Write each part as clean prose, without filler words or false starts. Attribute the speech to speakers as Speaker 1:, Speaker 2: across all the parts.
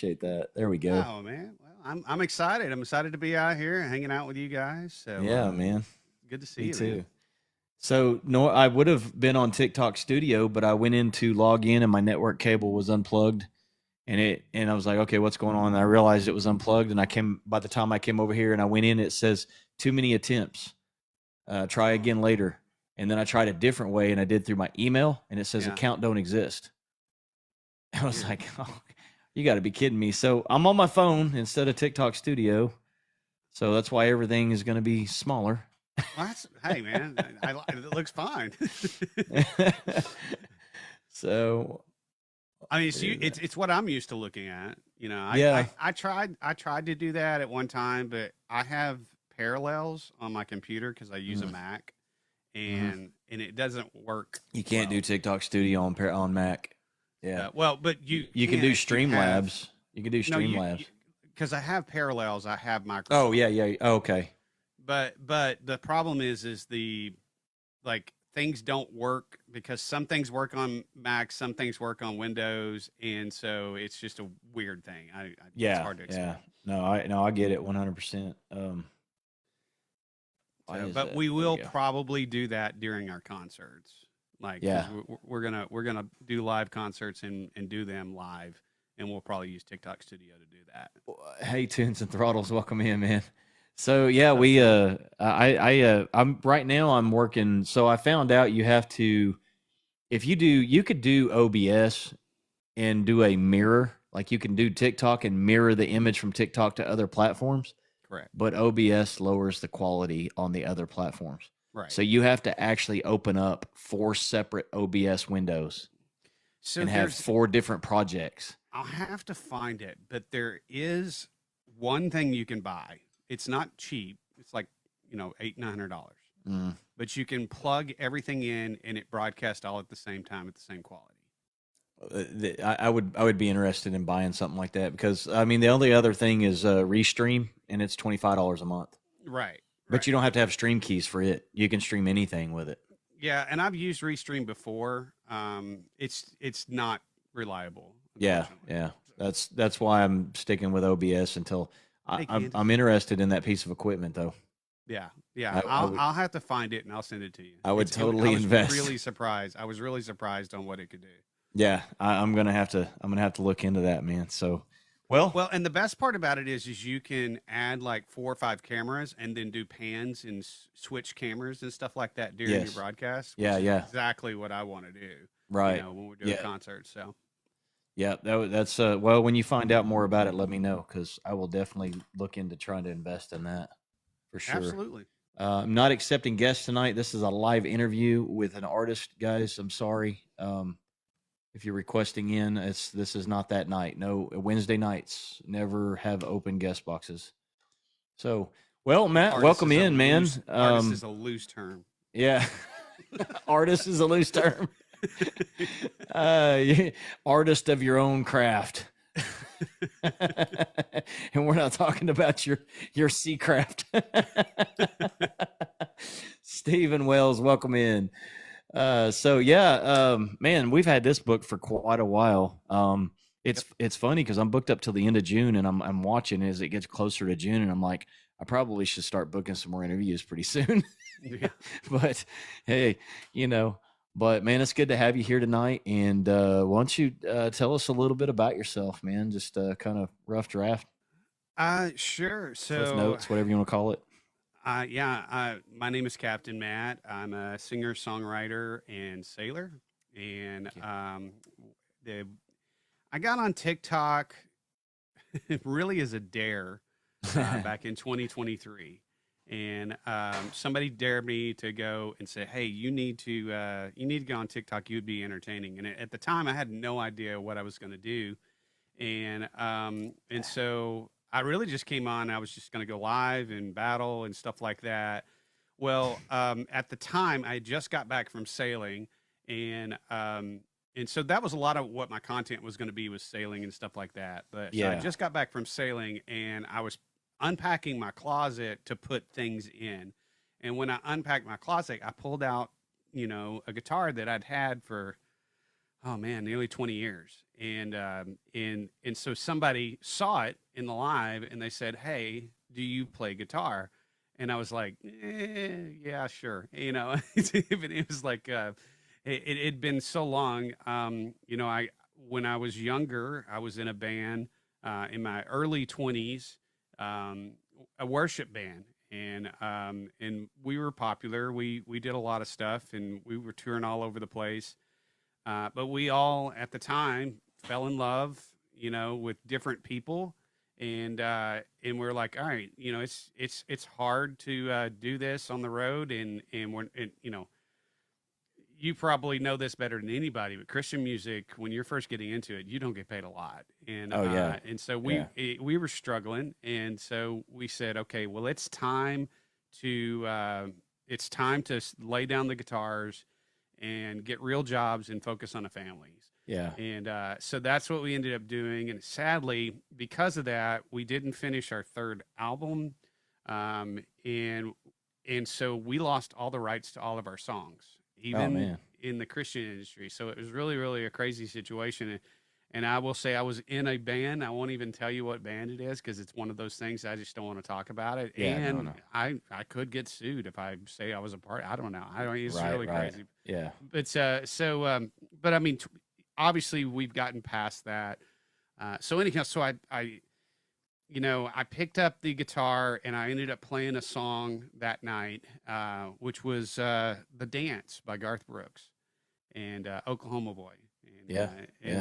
Speaker 1: Appreciate that. There we go.
Speaker 2: Oh man, well, I'm excited. I'm excited to be out here hanging out with you guys. So
Speaker 1: Yeah, man.
Speaker 2: good to see
Speaker 1: Me
Speaker 2: you, man.
Speaker 1: too. So no, I would have been on TikTok Studio, but I went in to log in and my network cable was unplugged, and I was like, okay, what's going on? And I realized it was unplugged, and I came by the time I came over here and I went in, it says too many attempts. Try
Speaker 2: Oh,
Speaker 1: again later. And then I tried a different way, and I did through my email, and it says
Speaker 2: yeah,
Speaker 1: account don't exist. I was
Speaker 2: weird.
Speaker 1: like, oh, you got to be kidding me. So I'm on my phone instead of TikTok Studio. So that's why everything is going to be smaller.
Speaker 2: Well, hey man, it looks fine.
Speaker 1: So
Speaker 2: I mean, it's what I'm used to looking at. You know,
Speaker 1: yeah.
Speaker 2: I tried to do that at one time, but I have Parallels on my computer because I use a
Speaker 1: Mm-hmm.
Speaker 2: Mac,
Speaker 1: Mm-hmm.
Speaker 2: and it doesn't work
Speaker 1: You can't do
Speaker 2: well.
Speaker 1: TikTok Studio on Mac. Yeah.
Speaker 2: Well, but you
Speaker 1: You can do
Speaker 2: can if you have
Speaker 1: Streamlabs. You can do
Speaker 2: no
Speaker 1: Streamlabs.
Speaker 2: because I have Parallels, I have
Speaker 1: Oh yeah,
Speaker 2: Microsoft,
Speaker 1: yeah. Oh, okay.
Speaker 2: but the problem is like things don't work because some things work on Mac, some things work on Windows, and so it's just a weird thing. It's
Speaker 1: Yeah,
Speaker 2: hard to
Speaker 1: yeah.
Speaker 2: explain.
Speaker 1: No, I get it 100%. Why
Speaker 2: So,
Speaker 1: is
Speaker 2: but
Speaker 1: that?
Speaker 2: we
Speaker 1: There we
Speaker 2: will
Speaker 1: go.
Speaker 2: probably do that during our concerts, like because
Speaker 1: Yeah.
Speaker 2: we're gonna do live concerts and do them live, and we'll probably use TikTok Studio to do that.
Speaker 1: Hey, Tunes and Throttles, welcome in, man. So yeah,
Speaker 2: What's up,
Speaker 1: we
Speaker 2: man?
Speaker 1: I'm right now I'm working. So I found out you have to if you could do OBS and do a mirror, like you can do TikTok and mirror the image from TikTok to other platforms,
Speaker 2: Correct.
Speaker 1: but OBS lowers the quality on the other platforms.
Speaker 2: Right.
Speaker 1: So you have to actually open up four separate OBS windows
Speaker 2: So
Speaker 1: and have
Speaker 2: there's
Speaker 1: four different projects.
Speaker 2: I'll have to find it, but there is one thing you can buy. It's not cheap. It's like, $800-900.
Speaker 1: Mm.
Speaker 2: But you can plug everything in and it broadcasts all at the same time at the same quality.
Speaker 1: I would be interested in buying something like that because I mean the only other thing is Restream and it's $25 a month,
Speaker 2: Right.
Speaker 1: but you
Speaker 2: Right.
Speaker 1: don't have to have stream keys for it. You can stream anything with it.
Speaker 2: Yeah, and I've used Restream before. It's not reliable,
Speaker 1: Yeah,
Speaker 2: unfortunately.
Speaker 1: yeah.
Speaker 2: So,
Speaker 1: That's why I'm sticking with OBS until
Speaker 2: hey,
Speaker 1: I'm
Speaker 2: Candy.
Speaker 1: I'm interested in that piece of equipment though.
Speaker 2: Yeah, yeah.
Speaker 1: I
Speaker 2: I'll
Speaker 1: would
Speaker 2: I'll have to find it and I'll send it to you.
Speaker 1: I would
Speaker 2: I
Speaker 1: totally
Speaker 2: was
Speaker 1: invest.
Speaker 2: really surprised. I was really surprised on what it could do.
Speaker 1: Yeah, I'm gonna have to look into that, man. So, well,
Speaker 2: Well, and the best part about it is you can add like 4 or 5 cameras and then do pans and switch cameras and stuff like that during your
Speaker 1: yes,
Speaker 2: broadcast,
Speaker 1: yeah,
Speaker 2: which is
Speaker 1: yeah,
Speaker 2: exactly what I want to do.
Speaker 1: right,
Speaker 2: When we're doing
Speaker 1: yeah,
Speaker 2: concerts. So
Speaker 1: yeah. That's well, when you find out more about it, let me know because I will definitely look into trying to invest in that for sure.
Speaker 2: absolutely.
Speaker 1: I'm not accepting guests tonight. This is a live interview with an artist, guys. I'm sorry. If you're requesting in, this is not that night. No, Wednesday nights never have open guest boxes. So, well, Matt, welcome in, man.
Speaker 2: Artist is a loose term.
Speaker 1: Yeah, artist is a loose term. Artist of your own craft. And we're not talking about your sea craft. Stephen Wells, welcome in. So yeah, man, we've had this book for quite a while.
Speaker 2: Yep.
Speaker 1: It's funny because I'm booked up till the end of June, and I'm watching as it gets closer to June, and I'm like, I probably should start booking some more interviews pretty soon.
Speaker 2: Yeah.
Speaker 1: But hey, you know, but man, it's good to have you here tonight. And why don't you tell us a little bit about yourself, man? Just kind of rough draft,
Speaker 2: Sure.
Speaker 1: cliff
Speaker 2: So,
Speaker 1: notes, whatever you want to call it.
Speaker 2: yeah, my name is Captain Matt. I'm a singer, songwriter, and sailor. And the I got on TikTok really as a dare back in 2023, and somebody dared me to go and say, "Hey, you need to go on TikTok. You'd be entertaining." And at the time, I had no idea what I was going to do, and so I really just came on. I was just going to go live and battle and stuff like that. Well, at the time, I just got back from sailing, and and so that was a lot of what my content was going to be, was sailing and stuff like that. But so I
Speaker 1: Yeah.
Speaker 2: just got back from sailing, and I was unpacking my closet to put things in. And when I unpacked my closet, I pulled out, a guitar that I'd had for, oh man, nearly 20 years. and so somebody saw it in the live, and they said, "Hey, do you play guitar?" And I was like, "Yeah, sure." It was like it had been so long. I when I was younger, I was in a band in my early 20s, a worship band, and we were popular. We did a lot of stuff, and we were touring all over the place. But we all at the time fell in love, with different people, and we're like, all right, it's hard to do this on the road, and you probably know this better than anybody, but Christian music, when you're first getting into it, you don't get paid a lot, and
Speaker 1: Oh yeah.
Speaker 2: and so
Speaker 1: Yeah.
Speaker 2: we were struggling, and so we said, okay, well, it's time to lay down the guitars and get real jobs and focus on the families.
Speaker 1: Yeah.
Speaker 2: And so that's what we ended up doing. And sadly, because of that, we didn't finish our third album, and so we lost all the rights to all of our songs,
Speaker 1: Oh
Speaker 2: even
Speaker 1: man.
Speaker 2: in the Christian industry. So it was really, really a crazy situation. And I will say I was in a band. I won't even tell you what band it is because it's one of those things I just don't want to talk about it.
Speaker 1: Yeah. No.
Speaker 2: And
Speaker 1: No.
Speaker 2: I could get sued if I say I was a part. I don't know. I don't. It's
Speaker 1: Right.
Speaker 2: really
Speaker 1: Right.
Speaker 2: crazy.
Speaker 1: Yeah.
Speaker 2: But I mean, obviously we've gotten past that. So anyhow, I picked up the guitar and I ended up playing a song that night, which was "The Dance" by Garth Brooks and Oklahoma Boy.
Speaker 1: Yeah.
Speaker 2: And
Speaker 1: Yeah.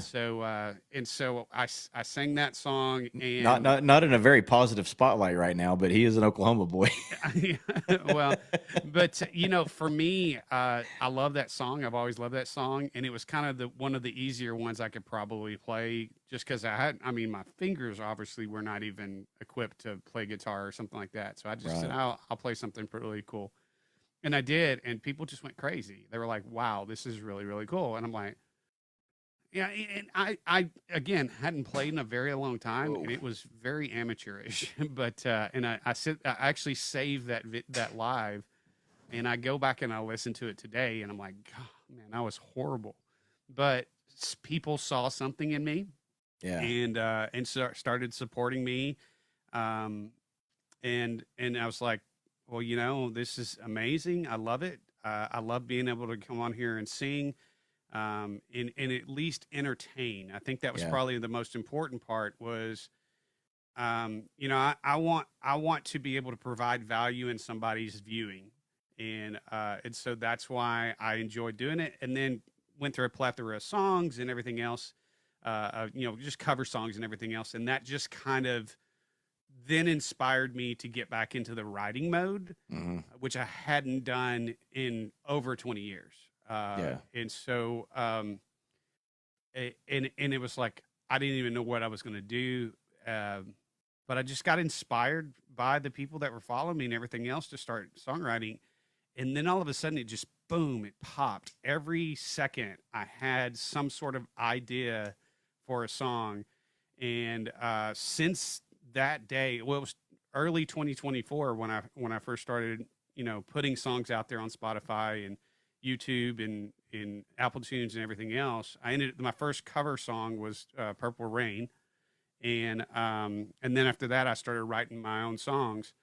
Speaker 2: so I sang that song,
Speaker 1: Not
Speaker 2: and
Speaker 1: not in a very positive spotlight right now, but he is an Oklahoma boy.
Speaker 2: well, but for me, I love that song. I've always loved that song, and it was kind of one of the easier ones I could probably play, just because my fingers obviously were not even equipped to play guitar or something like that. So I just said,
Speaker 1: Right.
Speaker 2: I'll play something really cool, and I did, and people just went crazy. They were like, "Wow, this is really, really cool," and I'm like. Yeah, and I again hadn't played in a very long time,
Speaker 1: Oh.
Speaker 2: and it was very amateurish. But and I actually saved that live, and I go back and I listen to it today, and I'm like, God, man, that was horrible. But people saw something in me,
Speaker 1: Yeah.
Speaker 2: and started supporting me, um, and I was like, well, this is amazing. I love it. I love being able to come on here and sing, and at least entertain. I think that was
Speaker 1: Yeah.
Speaker 2: probably the most important part was, I want to be able to provide value in somebody's viewing. And so that's why I enjoyed doing it. And then went through a plethora of songs and everything else, just cover songs and everything else. And that just kind of then inspired me to get back into the writing mode,
Speaker 1: Hmm.
Speaker 2: which I hadn't done in over 20 years.
Speaker 1: Yeah.
Speaker 2: And so, and it was like, I didn't even know what I was going to do. But I just got inspired by the people that were following me and everything else to start songwriting. And then all of a sudden it just, boom, it popped. Every second I had some sort of idea for a song. And, since that day, well, it was early 2024 when I first started, putting songs out there on Spotify and YouTube and in Apple Tunes and everything else. My first cover song was Purple Rain, and then after that I started writing my own songs.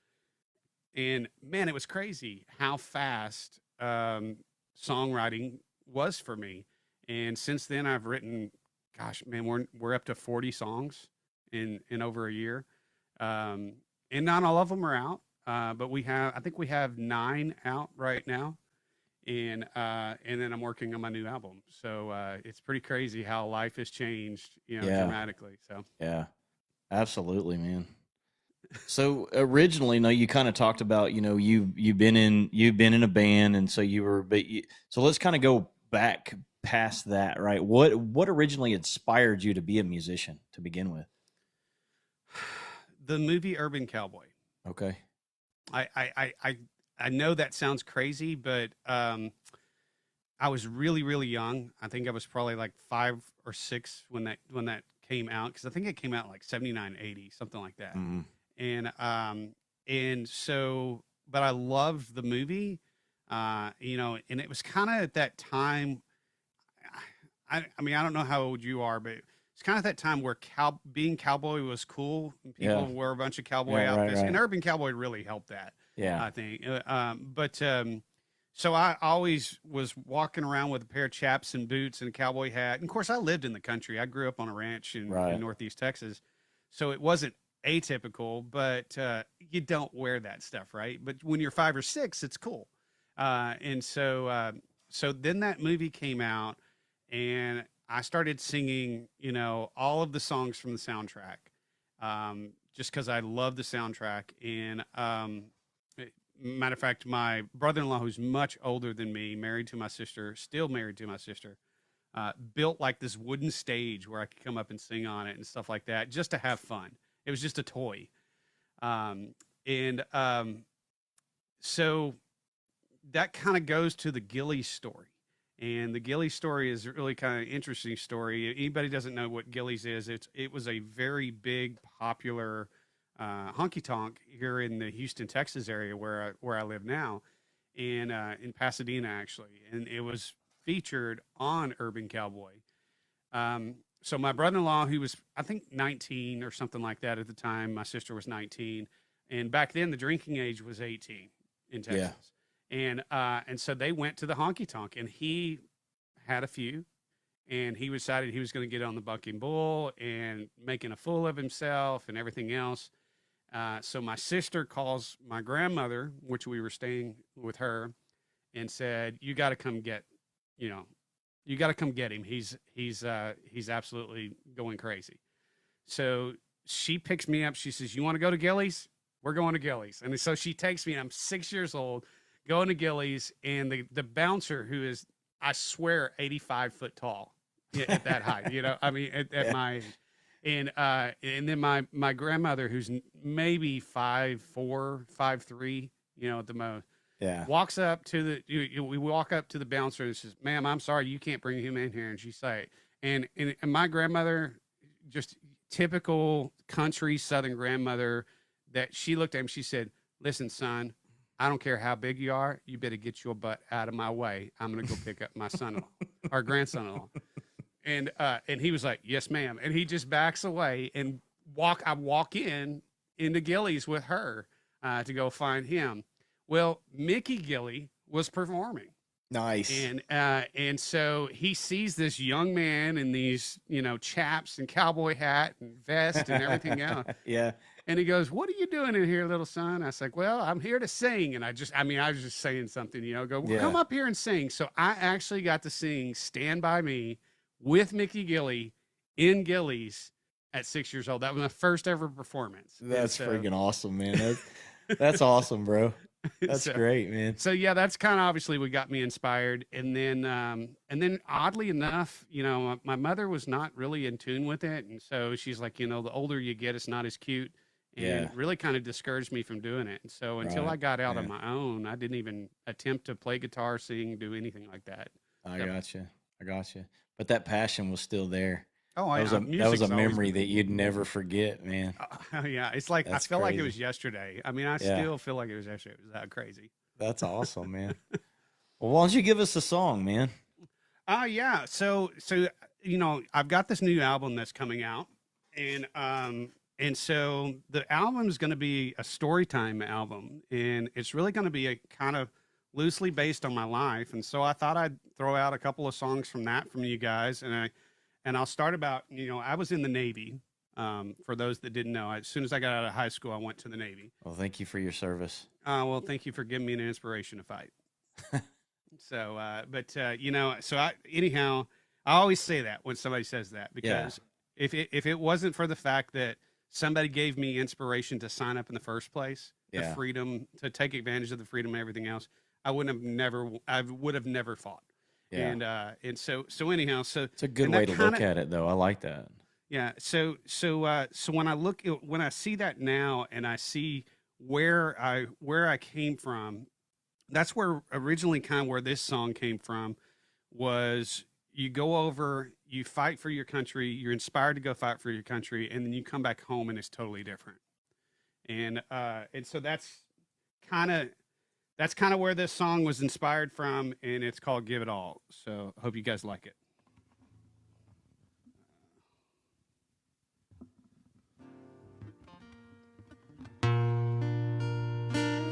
Speaker 2: And man, it was crazy how fast songwriting was for me. And since then I've written, gosh, man, we're up to 40 songs in over a year. And not all of them are out, but I think we have 9 out right now, and then I'm working on my new album. So it's pretty crazy how life has changed,
Speaker 1: Yeah.
Speaker 2: dramatically. So
Speaker 1: Yeah. Absolutely, man. So originally, no, you kind of talked about, you've been in a band, and so so let's kind of go back past that, right? What originally inspired you to be a musician to begin with?
Speaker 2: the movie Urban Cowboy.
Speaker 1: Okay.
Speaker 2: I know that sounds crazy, but I was really, really young. I think I was probably like 5 or 6 when that came out, because I think it came out like 79, 80, something like that.
Speaker 1: Mm-hmm.
Speaker 2: And so, but I loved the movie, and it was kind of at that time. I mean, I don't know how old you are, but it's kind of that time where being cowboy was cool. And people
Speaker 1: Yeah.
Speaker 2: wore a bunch of cowboy
Speaker 1: Yeah, right,
Speaker 2: outfits, and
Speaker 1: right.
Speaker 2: Urban Cowboy really helped that.
Speaker 1: Yeah.
Speaker 2: I think. So I always was walking around with a pair of chaps and boots and a cowboy hat. And of course, I lived in the country. I grew up on a ranch in
Speaker 1: Right.
Speaker 2: Northeast Texas, so it wasn't atypical. But you don't wear that stuff, right? But when you're 5 or 6, it's cool. So then that movie came out, and I started singing, all of the songs from the soundtrack, just because I love the soundtrack. And matter of fact, my brother-in-law, who's much older than me, married to my sister, still married to my sister, built like this wooden stage where I could come up and sing on it and stuff like that, just to have fun. It was just a toy. And so that kind of goes to the Gillies story. And the Gillies story is really kind of an interesting story. Anybody doesn't know what Gillies is, it was a very big, popular honky tonk here in the Houston, Texas area where I live now, and in Pasadena actually, and it was featured on Urban Cowboy. So my brother-in-law, who was I think 19 or something like that at the time, my sister was 19, and back then the drinking age was 18 in Texas. And so they went to the honky tonk, and he had a few, and he decided he was going to get on the Bucking Bull and making a fool of himself and everything else. So my sister calls my grandmother, which we were staying with her, and said, "You got to come get, you got to come get him. He's absolutely going crazy." So she picks me up. She says, "You want to go to Gillies? We're going to Gillies." And so she takes me, and I'm 6 years old, going to Gillies, and the bouncer, who is, I swear, 85 foot tall at that height, I mean, at my age. And then my grandmother, who's maybe 5'4", 5'3", at the most, walks up to we walk up to the bouncer and says, "Ma'am, I'm sorry, you can't bring him in here." And she say, and my grandmother, just typical country Southern grandmother, that she looked at him, she said, "Listen, son, I don't care how big you are, you better get your butt out of my way. I'm gonna go pick up my son-in-law, our grandson-in-law." And he was like, "Yes, ma'am." And he just backs away, and I walk into Gillies with her to go find him. Well, Mickey Gilley was performing.
Speaker 1: Nice.
Speaker 2: And so he sees this young man in these, chaps and cowboy hat and vest and everything else.
Speaker 1: Yeah.
Speaker 2: And he goes, "What are you doing in here, little son?" I was like, "Well, I'm here to sing." And I was just saying something, "Come up here and sing." So I actually got to sing "Stand By Me" with Mickey Gilley in Gillies at 6 years old. That was my first ever performance.
Speaker 1: That's freaking awesome, man. That's awesome, bro. That's great, man.
Speaker 2: So yeah, that's kind of obviously what got me inspired. And then oddly enough, my mother was not really in tune with it. And so she's like, the older you get, it's not as cute. And really kind of discouraged me from doing it. And so until I got out on my own, I didn't even attempt to play guitar, sing, do anything like that.
Speaker 1: I gotcha. But that passion was still there.
Speaker 2: Oh,
Speaker 1: that was a memory that you'd never forget, man.
Speaker 2: Yeah, it's like I feel like it was yesterday. I mean, I still feel like it was yesterday. It was that crazy.
Speaker 1: That's awesome, man. Well, why don't you give us a song, man?
Speaker 2: Yeah. So I've got this new album that's coming out, and so the album is going to be a storytime album, and it's really going to be a kind of loosely based on my life. And so I thought I'd throw out a couple of songs from you guys, and I'll start about, I was in the Navy. For those that didn't know, as soon as I got out of high school, I went to the Navy.
Speaker 1: Well, thank you for your service.
Speaker 2: Well, thank you for giving me an inspiration to fight. So, anyhow, I always say that when somebody says that, because if it wasn't for the fact that somebody gave me inspiration to sign up in the first place, the freedom to take advantage of the freedom and everything else, I would have never fought. Yeah. And so anyhow,
Speaker 1: it's a good way to look at it, though. I like that.
Speaker 2: Yeah. So when I see that now, and I see where I came from, that's where originally kind of where this song came from. Was you go over, you fight for your country, you're inspired to go fight for your country, and then you come back home and it's totally different. And so that's kind of where this song was inspired from, and it's called "Give It All." So hope you guys like it.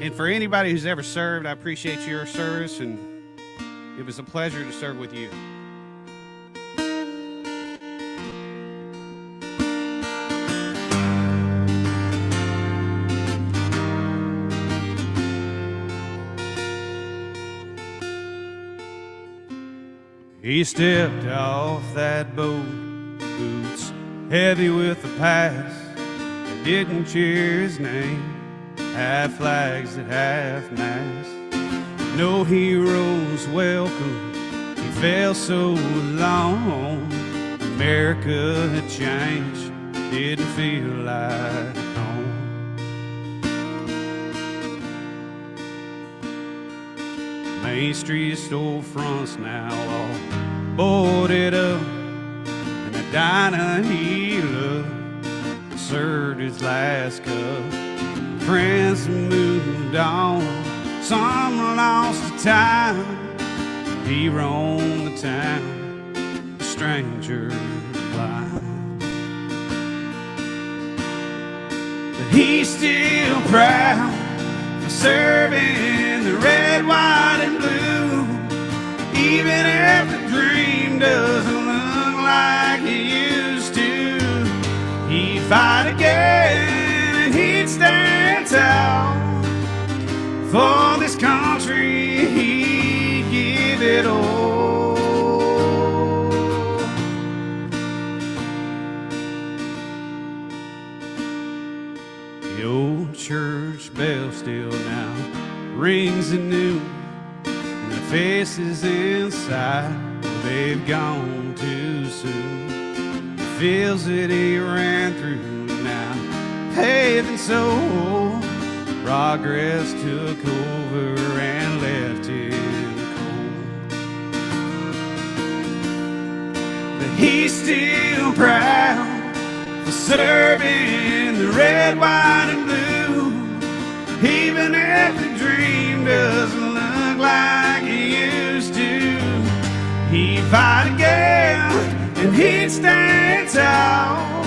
Speaker 2: And for anybody who's ever served, I appreciate your service, and it was a pleasure to serve with you. He stepped off that boat, boots heavy with the past, and didn't cheer his name, half flags at half mast. No heroes welcome, he felt so alone. America had changed, didn't feel like home. Main Street storefronts now all boarded up, and the diner he loved served his last cup. Friends moved on, some lost to time. He roamed the town, a stranger blind. But he's still proud for serving the red, white, and blue. Even if the dream doesn't look like it used to, he'd fight again and he'd stand tall. For this country, he'd give it all. The old church bell still now rings at noon, and the faces inside, well, they've gone too soon. The fields that he ran through now paved and sold, progress took over and left him cold. But he's still proud for serving the red, white, and blue. Even if the dream doesn't look like it used to, he'd fight again and he'd stand tall.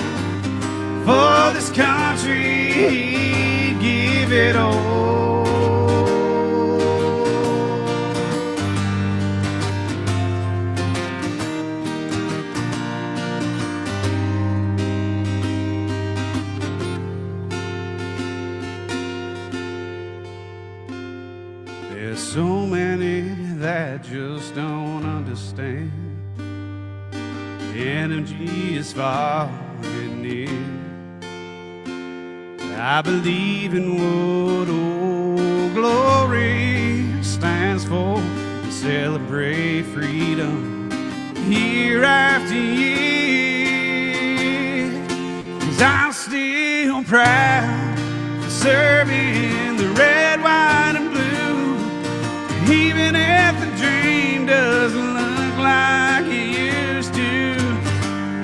Speaker 2: For this country, he'd give it all. There's so many that just don't understand. Energy is far and near. I believe in what Old Glory stands for, to celebrate freedom year after year. 'Cause I'm still proud for serving the red, white, and blue. Even if the dream doesn't look like it used to,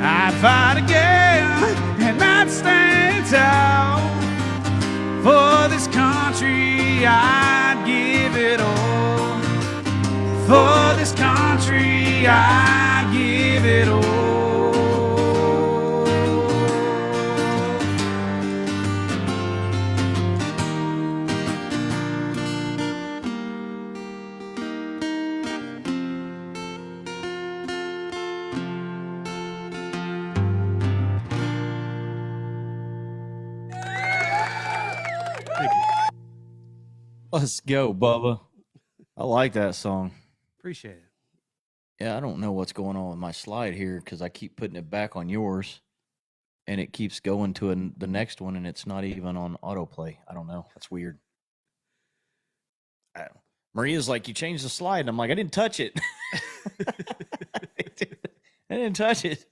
Speaker 2: I'd fight again and I'd stand tall. For this country, I'd give it all. For this country, I'd give it all.
Speaker 1: Let's go, Bubba. I like that song.
Speaker 2: Appreciate it.
Speaker 1: Yeah, I don't know what's going on with my slide here because I keep putting it back on yours, and it keeps going to the next one, and it's not even on autoplay. I don't know. That's weird. Maria's like, you changed the slide, and I'm like, I didn't touch it. I didn't touch it.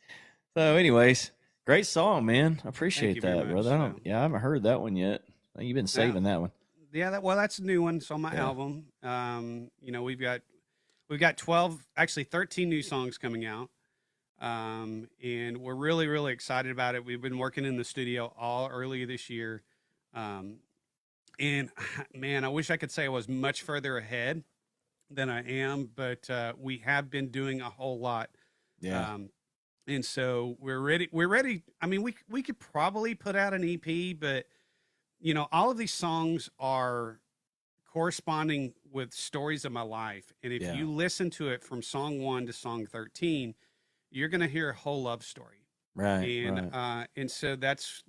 Speaker 1: So, anyways, great song, man. I appreciate that, brother. I haven't heard that one yet. You've been saving that one.
Speaker 2: Yeah, that's a new one. It's on my album. We've got 13 new songs coming out. And we're really, really excited about it. We've been working in the studio all early this year. And man, I wish I could say I was much further ahead than I am, but we have been doing a whole lot.
Speaker 1: Yeah.
Speaker 2: And so we're ready. I mean, we could probably put out an EP, but all of these songs are corresponding with stories of my life. And if
Speaker 1: Yeah.
Speaker 2: you listen to it from song 1 to song 13, you're going to hear a whole love story.
Speaker 1: Right.
Speaker 2: And
Speaker 1: Right.
Speaker 2: and so that's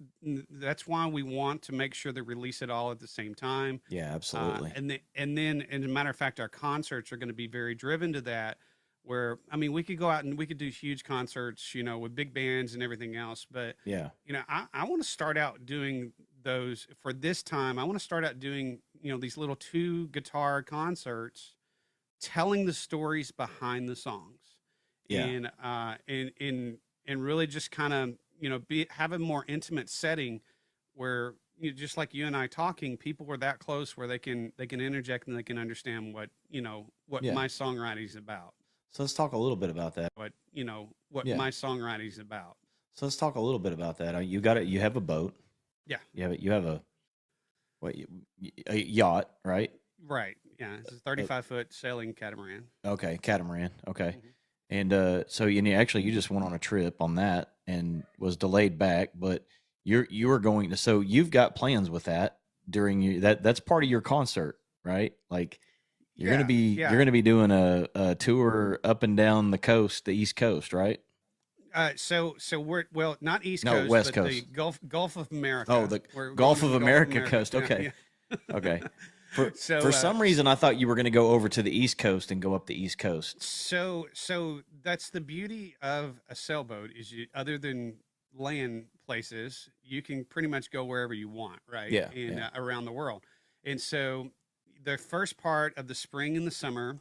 Speaker 2: why we want to make sure to release it all at the same time.
Speaker 1: Yeah. Absolutely.
Speaker 2: And then, as a matter of fact, our concerts are going to be very driven to that. Where I mean, we could go out and we could do huge concerts, you know, with big bands and everything else. But
Speaker 1: Yeah.
Speaker 2: you know, I want to start out doing those for this time. I want to start out doing, you know, these little 2 guitar concerts, telling the stories behind the songs,
Speaker 1: Yeah.
Speaker 2: and really just kind of, you know, have a more intimate setting where, you know, just like you and I talking, people are that close where they can interject and they can understand what, you know, what
Speaker 1: Yeah.
Speaker 2: my songwriting is about.
Speaker 1: So let's talk a little bit about that.
Speaker 2: What, you know, what
Speaker 1: Yeah.
Speaker 2: my songwriting is about.
Speaker 1: So let's talk a little bit about that. You got it. You have a boat.
Speaker 2: Yeah.
Speaker 1: You have a a yacht, right?
Speaker 2: Right. Yeah. It's a 35-foot sailing catamaran.
Speaker 1: Okay, catamaran. Okay.
Speaker 2: Mhm.
Speaker 1: And so you just went on a trip on that and was delayed back, but you were going to, so you've got plans with that during that's part of your concert, right? Like you're
Speaker 2: Yeah,
Speaker 1: gonna be
Speaker 2: yeah.
Speaker 1: you're gonna be doing a tour up and down the coast, the East Coast, right?
Speaker 2: So we're, well, not East
Speaker 1: No,
Speaker 2: Coast,
Speaker 1: West
Speaker 2: but the
Speaker 1: Coast.
Speaker 2: Gulf of America.
Speaker 1: Oh, the
Speaker 2: We're going
Speaker 1: Gulf
Speaker 2: to
Speaker 1: of
Speaker 2: the
Speaker 1: America coast. Okay.
Speaker 2: Yeah.
Speaker 1: Okay. For
Speaker 2: So,
Speaker 1: for some reason, I thought you were going to go over to the East Coast and go up the East Coast.
Speaker 2: So that's the beauty of a sailboat is you, other than land places, you can pretty much go wherever you want, right?
Speaker 1: Yeah,
Speaker 2: And
Speaker 1: yeah.
Speaker 2: around the world. And so the first part of the spring and the summer,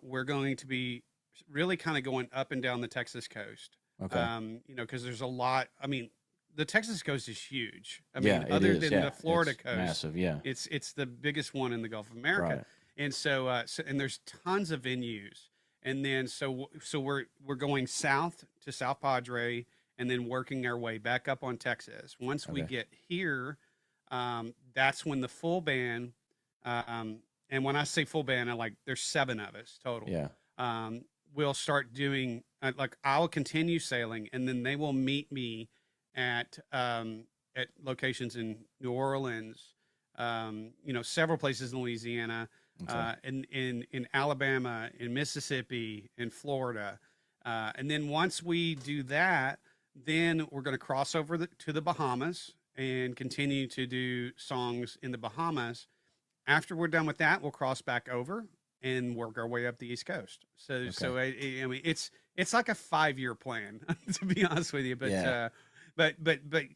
Speaker 2: we're going to be really kind of going up and down the Texas coast.
Speaker 1: Okay.
Speaker 2: You know, because there's a lot. I mean, the Texas coast is huge. I
Speaker 1: Yeah,
Speaker 2: mean,
Speaker 1: it
Speaker 2: other
Speaker 1: is,
Speaker 2: than
Speaker 1: yeah.
Speaker 2: the Florida
Speaker 1: It's
Speaker 2: coast,
Speaker 1: massive, yeah.
Speaker 2: it's the biggest one in the Gulf of America.
Speaker 1: Right.
Speaker 2: And so, and there's tons of venues. And then so we're going south to South Padre, and then working our way back up on Texas. Once we
Speaker 1: Okay.
Speaker 2: get here, that's when the full band, and when I say full band, I like there's 7 of us total.
Speaker 1: Yeah.
Speaker 2: We'll start doing, like I'll continue sailing, and then they will meet me at locations in New Orleans, you know, several places in Louisiana,
Speaker 1: Okay.
Speaker 2: in Alabama, in Mississippi, in Florida, and then once we do that, then we're going to cross over to the Bahamas and continue to do songs in the Bahamas. After we're done with that, we'll cross back over and work our way up the East Coast. So I mean, it's like a 5-year plan, to be honest with you. But
Speaker 1: Yeah.
Speaker 2: but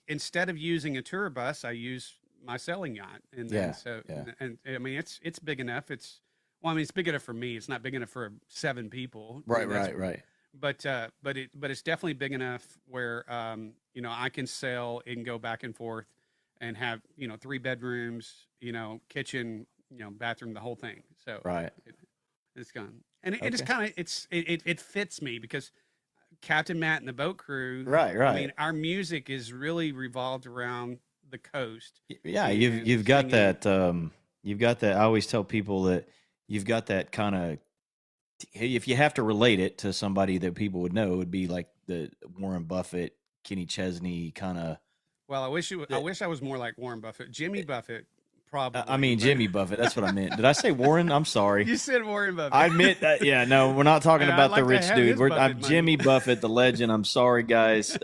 Speaker 2: instead of using a tour bus, I use my sailing yacht. And
Speaker 1: Yeah,
Speaker 2: so
Speaker 1: yeah.
Speaker 2: and I mean, it's big enough. Well, I mean, it's big enough for me. It's not big enough for 7 people. I
Speaker 1: Right,
Speaker 2: mean, that's,
Speaker 1: right.
Speaker 2: but it's definitely big enough where you know, I can sail and go back and forth and have, you know, 3 bedrooms, you know, kitchen, you know, bathroom, the whole thing. So
Speaker 1: Right.
Speaker 2: it's gone, and it is
Speaker 1: Okay.
Speaker 2: kind of it fits me because Captain Matt and the boat crew.
Speaker 1: Right,
Speaker 2: I mean,
Speaker 1: right.
Speaker 2: our music is really revolved around the coast.
Speaker 1: Yeah,
Speaker 2: And
Speaker 1: you've got
Speaker 2: singing.
Speaker 1: that you've got that. I always tell people that you've got that kind of, if you have to relate it to somebody that people would know, it would be like the Warren Buffett, Kenny Chesney kind of.
Speaker 2: Well, I wish I was more like Warren Buffett. Jimmy Buffett, probably.
Speaker 1: I mean
Speaker 2: but-
Speaker 1: Jimmy Buffett. That's what I meant. Did I say Warren? I'm sorry.
Speaker 2: You said Warren Buffett.
Speaker 1: I admit that. Yeah, no, we're not talking
Speaker 2: And I'd
Speaker 1: about the
Speaker 2: like to
Speaker 1: rich
Speaker 2: have
Speaker 1: dude.
Speaker 2: his
Speaker 1: I'm
Speaker 2: Buffett money.
Speaker 1: Jimmy Buffett, the legend. I'm sorry, guys.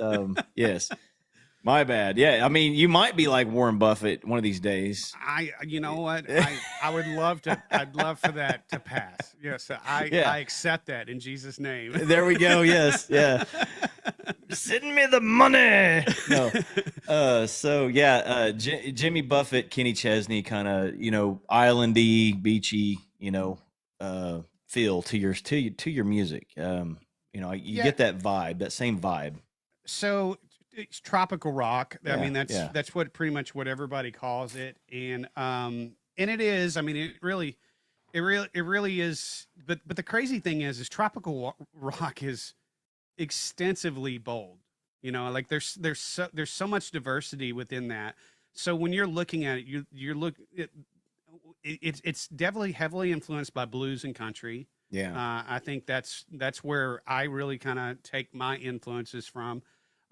Speaker 1: Yes, my bad. Yeah, I mean, you might be like Warren Buffett one of these days.
Speaker 2: You know what? I would love to. I'd love for that to pass. Yes,
Speaker 1: Yeah.
Speaker 2: I accept that in Jesus' name.
Speaker 1: There we go. Yes, yeah. Send me the money. No. So yeah, Jimmy Buffett, Kenny Chesney, kind of, you know, islandy, beachy, you know, feel to your music. You know, you
Speaker 2: Yeah.
Speaker 1: get that vibe, that same vibe.
Speaker 2: So it's tropical rock. I
Speaker 1: Yeah,
Speaker 2: mean,
Speaker 1: yeah.
Speaker 2: that's what pretty much what everybody calls it, and it is. I mean, it really is. But the crazy thing is tropical rock is extensively bold. You know, like there's so much diversity within that. So when you're looking at it, it's definitely heavily influenced by blues and country.
Speaker 1: Yeah.
Speaker 2: I think that's where I really kind of take my influences from.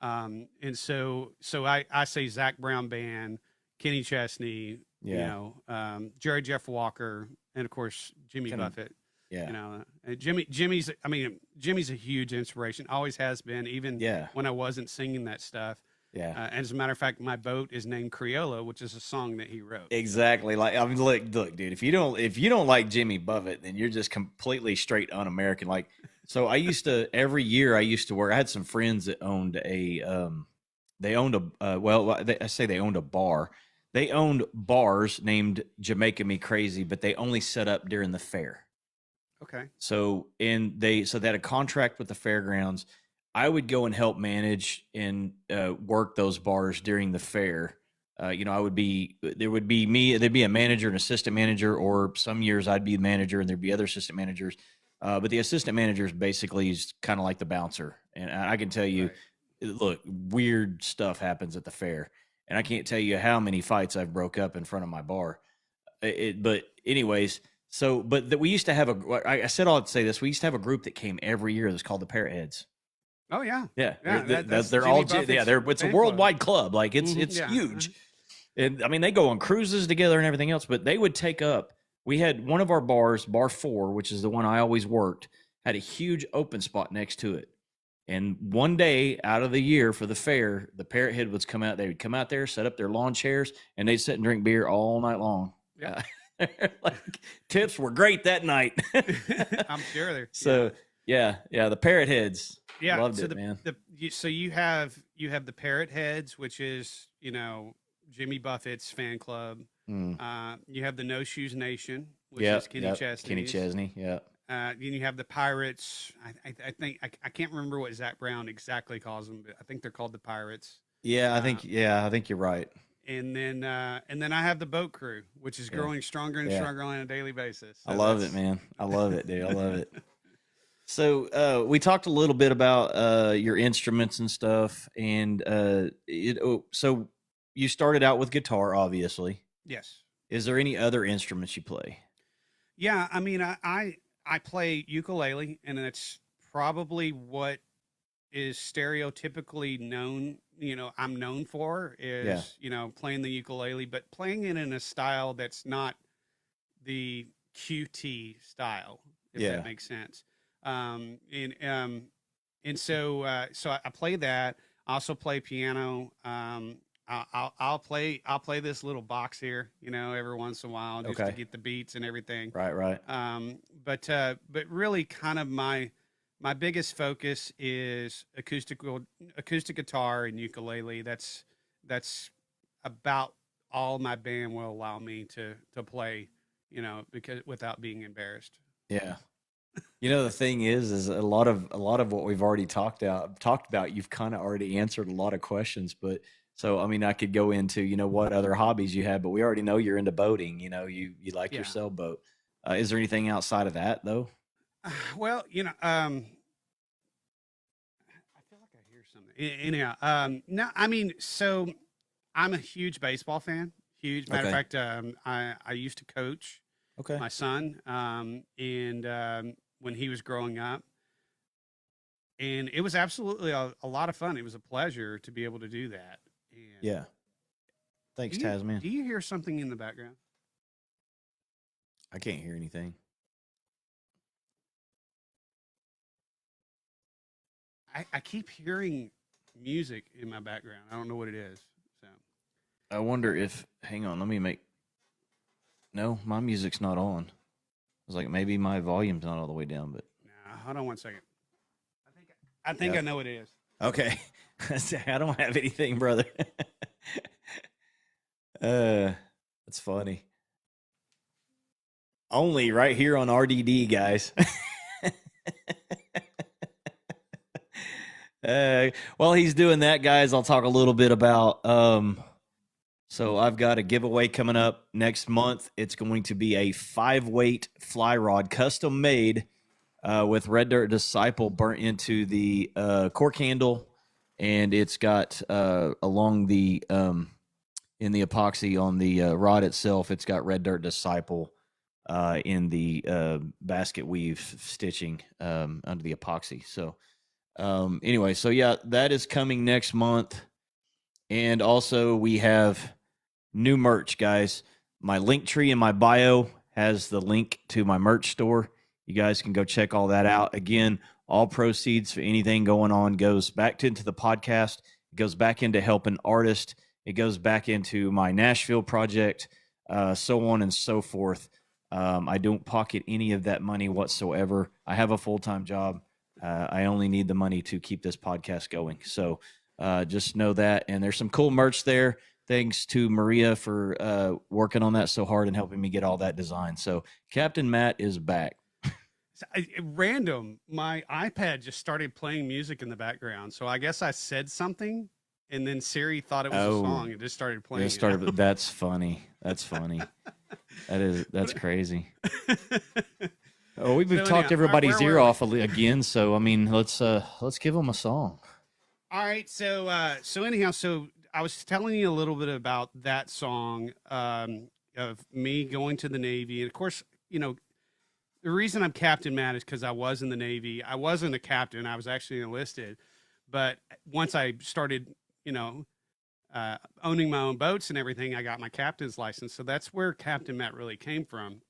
Speaker 2: And so I say Zach Brown Band, Kenny Chesney, You
Speaker 1: Yeah.
Speaker 2: know, Jerry Jeff Walker, and of course Jimmy
Speaker 1: Kinda-
Speaker 2: Buffett.
Speaker 1: Yeah.
Speaker 2: You know, Jimmy's a huge inspiration. Always has been, even
Speaker 1: Yeah.
Speaker 2: when I wasn't singing that stuff.
Speaker 1: Yeah.
Speaker 2: And as a matter of fact, my boat is named Criollo, which is a song that he wrote.
Speaker 1: Exactly. Like, I mean, look, dude. If you don't like Jimmy Buffett, then you're just completely straight un-American. Like, so I used to every year I used to work. I had some friends that owned they owned I say they owned a bar. They owned bars named Jamaica Me Crazy, but they only set up during the fair.
Speaker 2: Okay.
Speaker 1: So they had a contract with the fairgrounds. I would go and help manage and work those bars during the fair. There would be me. There'd be a manager, an assistant manager, or some years I'd be the manager, and there'd be other assistant managers. But the assistant manager is basically kind of like the bouncer, and I can tell you, look, weird stuff happens at the fair, and I can't tell you how many fights I've broke up in front of my bar. But anyways, we used to have I said all to say this. We used to have a group that came every year that's called the Parrot Heads.
Speaker 2: Oh yeah,
Speaker 1: yeah.
Speaker 2: That's
Speaker 1: they're
Speaker 2: Jimmy
Speaker 1: all
Speaker 2: Buffett's
Speaker 1: it's a
Speaker 2: fan
Speaker 1: worldwide club. Like it's
Speaker 2: Yeah.
Speaker 1: huge. And I mean, they go on cruises together and everything else. But they would take up. We had one of our bars, Bar 4, which is the one I always worked, had a huge open spot next to it. And one day out of the year for the fair, the Parrot Head would come out. They would come out there, set up their lawn chairs, and they'd sit and drink beer all night long.
Speaker 2: Yeah.
Speaker 1: Like, tips were great that night.
Speaker 2: I'm sure they're
Speaker 1: So yeah, the Parrot Heads.
Speaker 2: yeah.
Speaker 1: Loved
Speaker 2: So
Speaker 1: it, man.
Speaker 2: So you have the Parrot Heads, which is Jimmy Buffett's fan club. You have the No Shoes Nation, which is Kenny Chesney.
Speaker 1: Kenny Chesney. Yeah.
Speaker 2: Then you have the Pirates. I think I can't remember what Zach Brown exactly calls them, but I think they're called the Pirates.
Speaker 1: Yeah, I think you're right.
Speaker 2: And then I have the Boat Crew, which is growing stronger and stronger on a daily basis. So
Speaker 1: I love it, man. I love it, dude. I love it. So we talked a little bit about your instruments and stuff, and so you started out with guitar, obviously.
Speaker 2: Yes.
Speaker 1: Is there any other instruments you play?
Speaker 2: Yeah, I mean, I play ukulele, and it's probably what is stereotypically known. I'm known for is playing the ukulele, but playing it in a style that's not the QT style, if that makes sense. And so I play that. I also play piano. I'll play this little box here, every once in a while, just to get the beats and everything.
Speaker 1: Right.
Speaker 2: But really, kind of my biggest focus is acoustic guitar and ukulele. That's about all my band will allow me to play, because without being embarrassed.
Speaker 1: Yeah. The thing is a lot of what we've already talked about, you've kind of already answered a lot of questions, but so, I mean, I could go into, what other hobbies you have, but we already know you're into boating, you like your sailboat. Is there anything outside of that though?
Speaker 2: Well, I feel like I hear something. Anyhow, no, I mean, so I'm a huge baseball fan. Huge. Matter of fact, I used to coach my son, and when he was growing up, and it was absolutely a lot of fun. It was a pleasure to be able to do that. And
Speaker 1: yeah. Thanks, Tasman.
Speaker 2: Do you hear something in the background?
Speaker 1: I can't hear anything.
Speaker 2: I keep hearing music in my background. I don't know what it is. So
Speaker 1: I wonder if, hang on, no, my music's not on. I was like, maybe my volume's not all the way down, but.
Speaker 2: Nah, hold on one second. I think I know what it is.
Speaker 1: Okay. I don't have anything, brother. That's funny. Only right here on RDD, guys. While he's doing that, guys, I'll talk a little bit about so I've got a giveaway coming up next month. It's going to be a 5-weight fly rod, custom made with Red Dirt Disciple burnt into the cork handle, and it's got along the in the epoxy on the rod itself, it's got Red Dirt Disciple in the basket weave stitching under the epoxy. So anyway, so yeah, that is coming next month. And also we have new merch, guys. My link tree in my bio has the link to my merch store. You guys can go check all that out. Again, all proceeds for anything going on goes back into the podcast. It goes back into helping artists. It goes back into my Nashville project, so on and so forth. I don't pocket any of that money whatsoever. I have a full-time job. I only need the money to keep this podcast going. So just know that. And there's some cool merch there. Thanks to Maria for working on that so hard and helping me get all that design. So Captain Matt is back.
Speaker 2: Random. My iPad just started playing music in the background. So I guess I said something and then Siri thought it was a song. It just started playing.
Speaker 1: That's funny. That's funny. That's crazy. Oh, we've talked everybody's ear off again. So, I mean, let's give them a song.
Speaker 2: All right. So anyhow, I was telling you a little bit about that song of me going to the Navy. And of course, the reason I'm Captain Matt is because I was in the Navy. I wasn't a captain. I was actually enlisted. But once I started, owning my own boats and everything, I got my captain's license. So that's where Captain Matt really came from.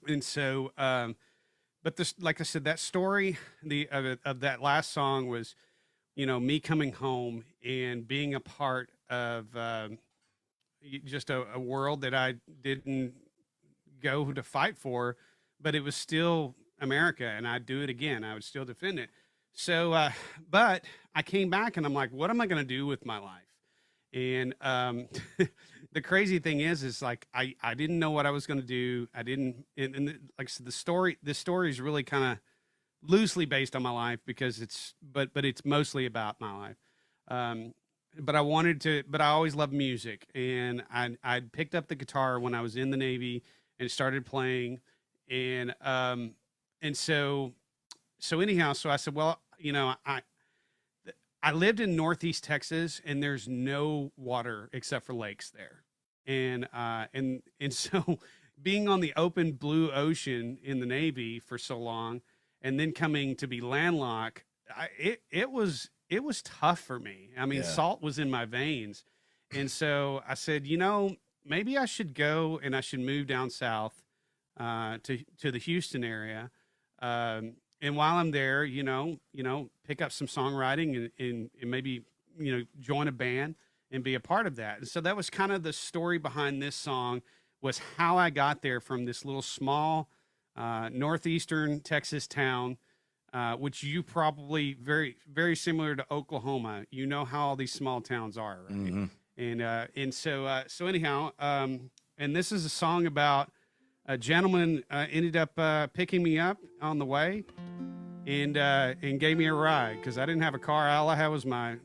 Speaker 2: And so, but this, like I said, that story of that last song was, me coming home and being a part of just a world that I didn't go to fight for, but it was still America, and I'd do it again. I would still defend it. So, but I came back and I'm like, what am I going to do with my life? And the crazy thing is like, I didn't know what I was going to do. I didn't, and like I said, this story is really kind of loosely based on my life because but it's mostly about my life. But I always loved music, and I'd picked up the guitar when I was in the Navy and started playing. And so anyhow, so I said, well, I lived in Northeast Texas, and there's no water except for lakes there. And so being on the open blue ocean in the Navy for so long, and then coming to be landlocked, it was tough for me. I mean, salt was in my veins. And so I said, maybe I should go and I should move down south to the Houston area. And while I'm there, pick up some songwriting and maybe, join a band and be a part of that. And so that was kind of the story behind this song, was how I got there from this little small northeastern Texas town, which you probably very, very similar to Oklahoma. You know how all these small towns are, right? Mm-hmm. And so anyhow, and this is a song about a gentleman ended up picking me up on the way and gave me a ride because I didn't have a car. All I had was my,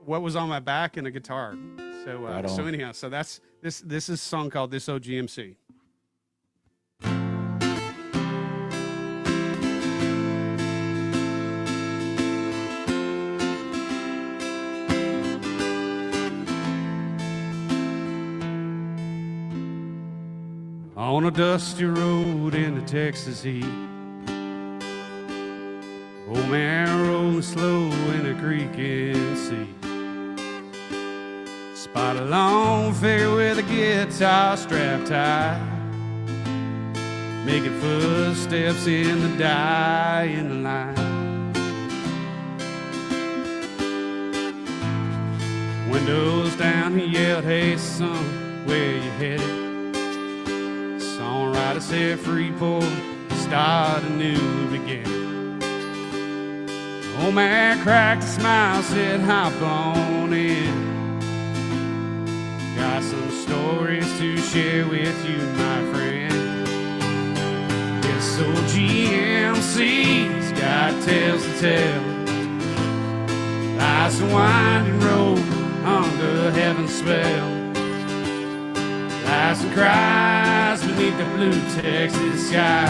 Speaker 2: what was on my back and a guitar. So so anyhow, so that's this is a song called This Old GMC. On a dusty road in the Texas heat, old man rolling slow in a creaking sea. Spot a long figure with a guitar strapped tight, making footsteps in the dying light. Windows down, he yelled, "Hey son, where you headed?" Songwriter said, "Freeport, start a new beginning." Old man cracked a smile, said, "Hop on in. Got some stories to share with you, my friend. This old GMC's got tales to tell. Life's a winding road under heaven's spell. Laughs and cries beneath the blue Texas sky.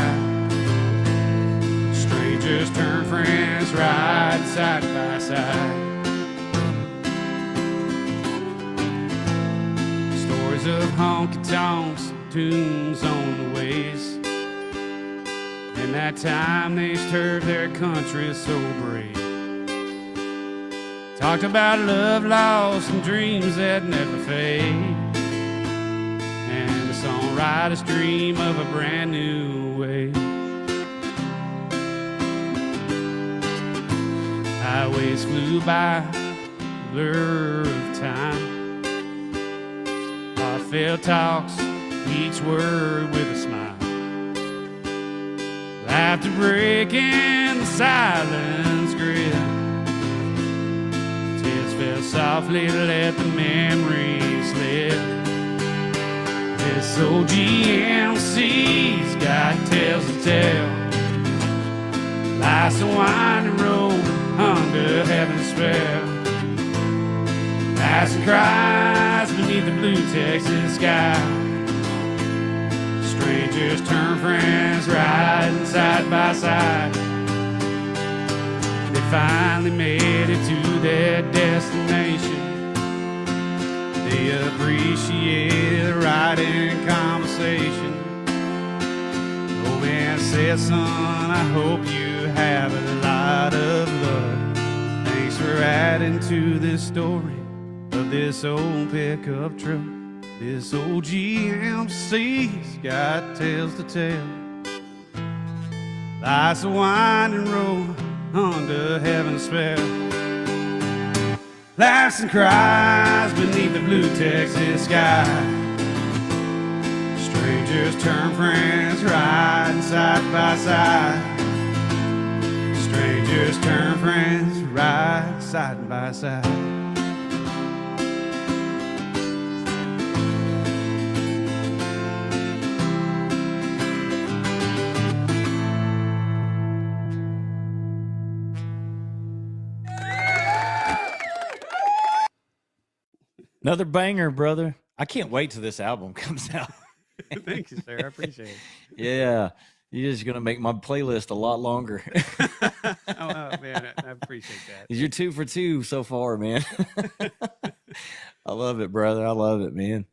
Speaker 2: Strangers turn friends, ride side by side. Stories of honky-tonks, tunes on the ways. And that time they stirred their country so brave. Talked about love lost and dreams that never fade. Songwriters dream of a brand new way. Highways flew by, blur of time. Heartfelt talks, each word with a smile. Laughter breaking the silence grip. Tears fell softly to let the memories slip. This old GMC's got tales to tell. Life's a winding road under heaven's spell. Laughs and cries beneath the blue Texas sky. Strangers turn friends, riding side by side. They finally made it to their destination. They appreciate the ride and conversation. Old man said, son, I hope you have a lot of luck. Thanks for adding to this story of this old pickup truck. This old GMC's got tales to tell. Life's a winding road under heaven's spell. Laughs and cries beneath the blue Texas sky. Strangers turn friends, riding side by side. Strangers turn friends, ride side by side.
Speaker 1: Another banger, brother. I can't wait till this album comes out.
Speaker 2: Thank you, sir. I appreciate it.
Speaker 1: Yeah. You're just going to make my playlist a lot longer.
Speaker 2: Oh, man, I appreciate that.
Speaker 1: You're 2 for 2 so far, man. I love it, brother. I love it, man.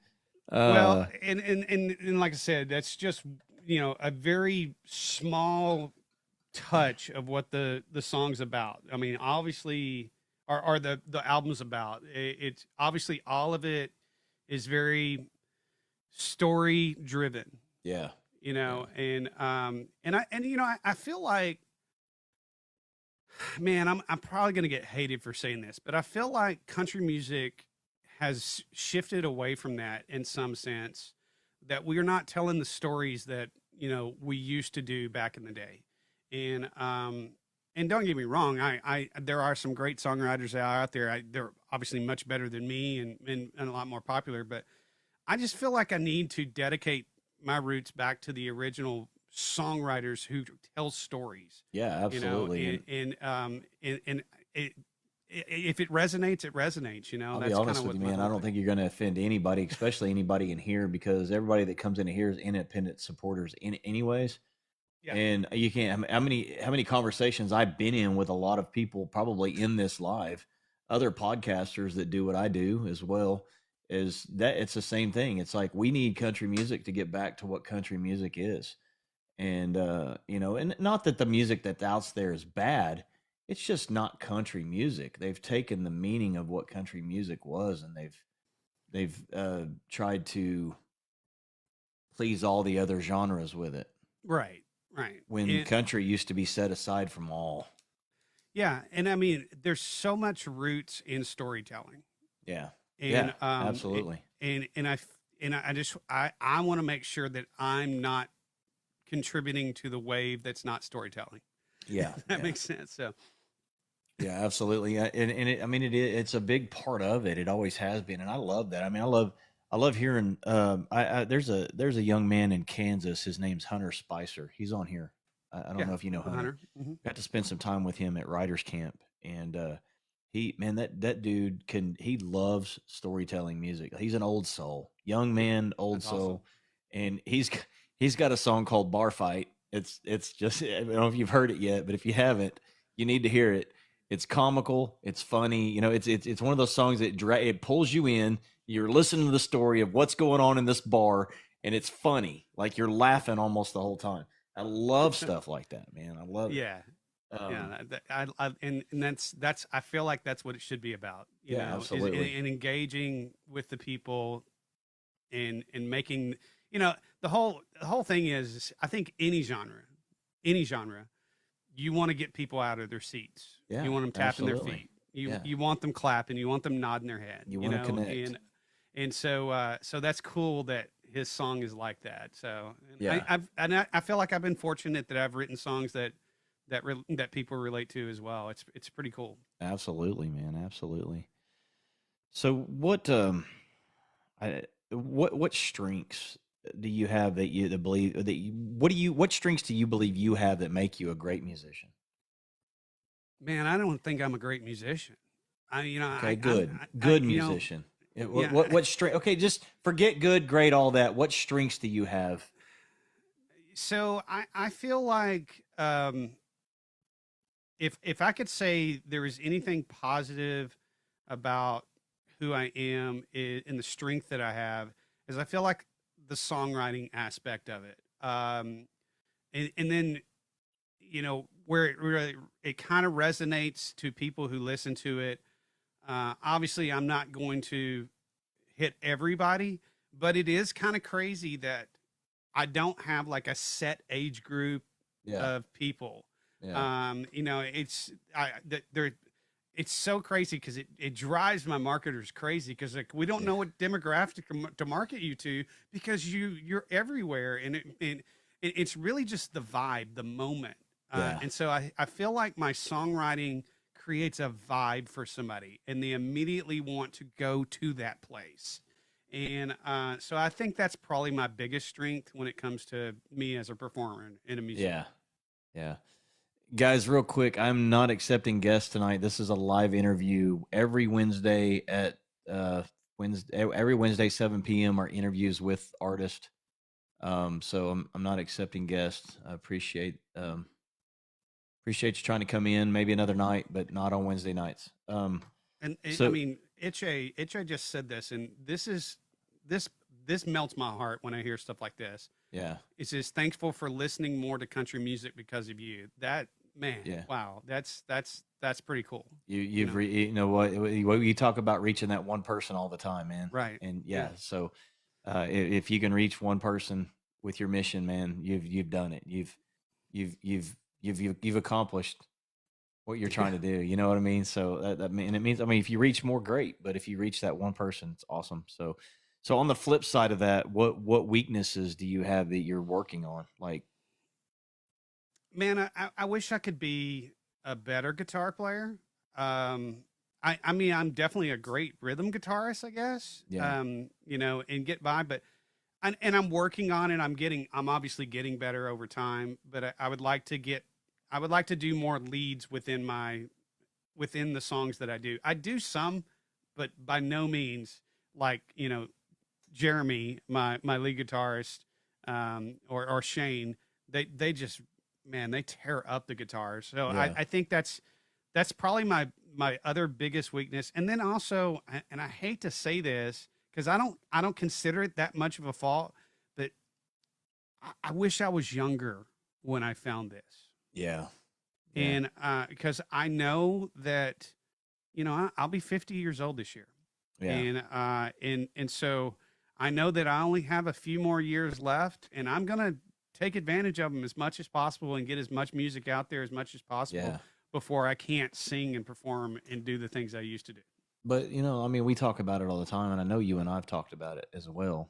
Speaker 2: Well, and like I said, that's just, a very small touch of what the song's about. I mean, obviously, are the album's about. It's obviously all of it is very story driven.
Speaker 1: Yeah.
Speaker 2: And I feel like, man, I'm probably going to get hated for saying this, but I feel like country music has shifted away from that in some sense, that we are not telling the stories that, we used to do back in the day. And don't get me wrong, there are some great songwriters out there. They're obviously much better than me and a lot more popular, but I just feel like I need to dedicate my roots back to the original songwriters who tell stories.
Speaker 1: Yeah, absolutely.
Speaker 2: And if it resonates, it resonates.
Speaker 1: I'll
Speaker 2: that's
Speaker 1: be honest
Speaker 2: kind of
Speaker 1: with you, man. I don't think you're going to offend anybody, especially anybody in here, because everybody that comes in here is independent supporters anyways.
Speaker 2: Yeah.
Speaker 1: And you can't, how many conversations I've been in with a lot of people, probably in this live, other podcasters that do what I do as well, is that it's the same thing. It's like, we need country music to get back to what country music is. And, and not that the music that's out there is bad. It's just not country music. They've taken the meaning of what country music was, and they've tried to please all the other genres with it.
Speaker 2: Right.
Speaker 1: When country used to be set aside from all.
Speaker 2: Yeah. And I mean, there's so much roots in storytelling.
Speaker 1: Yeah.
Speaker 2: And,
Speaker 1: absolutely.
Speaker 2: And I want to make sure that I'm not contributing to the wave that's not storytelling.
Speaker 1: Yeah.
Speaker 2: That makes sense. So.
Speaker 1: Yeah, absolutely. It's a big part of it. It always has been. And I love that. I mean, I love hearing, there's a young man in Kansas. His name's Hunter Spicer. He's on here. I don't know if you know Hunter.
Speaker 2: Mm-hmm.
Speaker 1: Got to spend some time with him at Writers Camp. And, that dude he loves storytelling music. He's an old soul, young man, old soul. Awesome. And he's got a song called Bar Fight. It's just, I don't know if you've heard it yet, but if you haven't, you need to hear it. It's comical. It's funny. It's one of those songs that it pulls you in. You're listening to the story of what's going on in this bar, and it's funny. Like, you're laughing almost the whole time. I love stuff like that, man. I love it.
Speaker 2: Yeah. And that's I feel like that's what it should be about. You know,
Speaker 1: absolutely.
Speaker 2: And engaging with the people and making, you know, the whole thing is, I think any genre, you want to get people out of their seats.
Speaker 1: Yeah,
Speaker 2: You want them tapping their
Speaker 1: absolutely.
Speaker 2: feet. You
Speaker 1: Yeah,
Speaker 2: you want them clapping. You want them nodding their head.
Speaker 1: you
Speaker 2: You
Speaker 1: want to
Speaker 2: know,
Speaker 1: connect.
Speaker 2: and so that's cool that his song is like that. So
Speaker 1: Yeah,
Speaker 2: I feel like I've been fortunate that I've written songs that people relate to as well. It's pretty cool.
Speaker 1: absolutely, man, absolutely. So what strengths do you have that you that believe that you, what strengths do you believe you have that make you a great musician?
Speaker 2: Man, I don't think I'm a great musician. I you know
Speaker 1: Okay,
Speaker 2: I'm
Speaker 1: good,
Speaker 2: I
Speaker 1: good
Speaker 2: you know
Speaker 1: musician.
Speaker 2: yeah.
Speaker 1: What strength? Okay, just forget good, great, all that. What strengths do you have?
Speaker 2: So I feel like if I could say there is anything positive about who I am and the strength that I have, is I feel like the songwriting aspect of it. And then, you know, where it really, it kind of resonates to people who listen to it. Obviously, I'm not going to hit everybody, but it is kind of crazy that I don't have like a set age group
Speaker 1: Yeah,
Speaker 2: of people.
Speaker 1: yeah,
Speaker 2: You know, they're it's so crazy because it drives my marketers crazy because like we don't
Speaker 1: yeah,
Speaker 2: know what demographic to market you to because you're everywhere and it's really just the vibe, the moment.
Speaker 1: yeah,
Speaker 2: And so I feel like my songwriting creates a vibe for somebody and they immediately want to go to that place. And so I think that's probably my biggest strength when it comes to me as a performer and a musician.
Speaker 1: yeah, yeah. Guys, real quick, I'm not accepting guests tonight. This is a live interview every Wednesday at every Wednesday 7 p.m. Our interviews with artists. So I'm not accepting guests. I appreciate you trying to come in maybe another night, but not on Wednesday nights.
Speaker 2: And I
Speaker 1: So
Speaker 2: mean, Itche just said this, and this this melts my heart when I hear stuff like this.
Speaker 1: yeah,
Speaker 2: It says, "Thankful for listening more to country music because of you." That man,
Speaker 1: yeah.
Speaker 2: wow, that's pretty cool. You
Speaker 1: You've
Speaker 2: know,
Speaker 1: you know what you talk about reaching that one person all the time, man.
Speaker 2: right?
Speaker 1: And
Speaker 2: Yeah,
Speaker 1: yeah, so if you can reach one person with your mission, man, you've done it. You've you've you've accomplished what you're
Speaker 2: yeah.
Speaker 1: trying to do. You know what I mean? So and it means, I mean, if you reach more, great. But if you reach that one person, it's awesome. So on the flip side of that, what weaknesses do you have that you're working on? Like,
Speaker 2: Man, I wish I could be a better guitar player. Um, I mean, I'm definitely a great rhythm guitarist, I guess.
Speaker 1: yeah,
Speaker 2: You know, and get by, but and I'm working on it. I'm obviously getting better over time, but I would like to I would like to do more leads within the songs that I do. I do some, but by no means like, you know, Jeremy, my lead guitarist, or Shane. They just, man, they tear up the guitars. So
Speaker 1: yeah,
Speaker 2: I think that's probably my other biggest weakness. And then also, and I hate to say this because I don't consider it that much of a fault, but I wish I was younger when I found this.
Speaker 1: yeah, yeah,
Speaker 2: And because I know that, you know, I'll be 50 years old this year,
Speaker 1: yeah,
Speaker 2: and so I know that I only have a few more years left, and I'm gonna take advantage of them as much as possible and get as much music out there as much as possible
Speaker 1: yeah.
Speaker 2: before I can't sing and perform and do the things I used to do.
Speaker 1: But I mean, we talk about it all the time, and I know you and I've talked about it as well,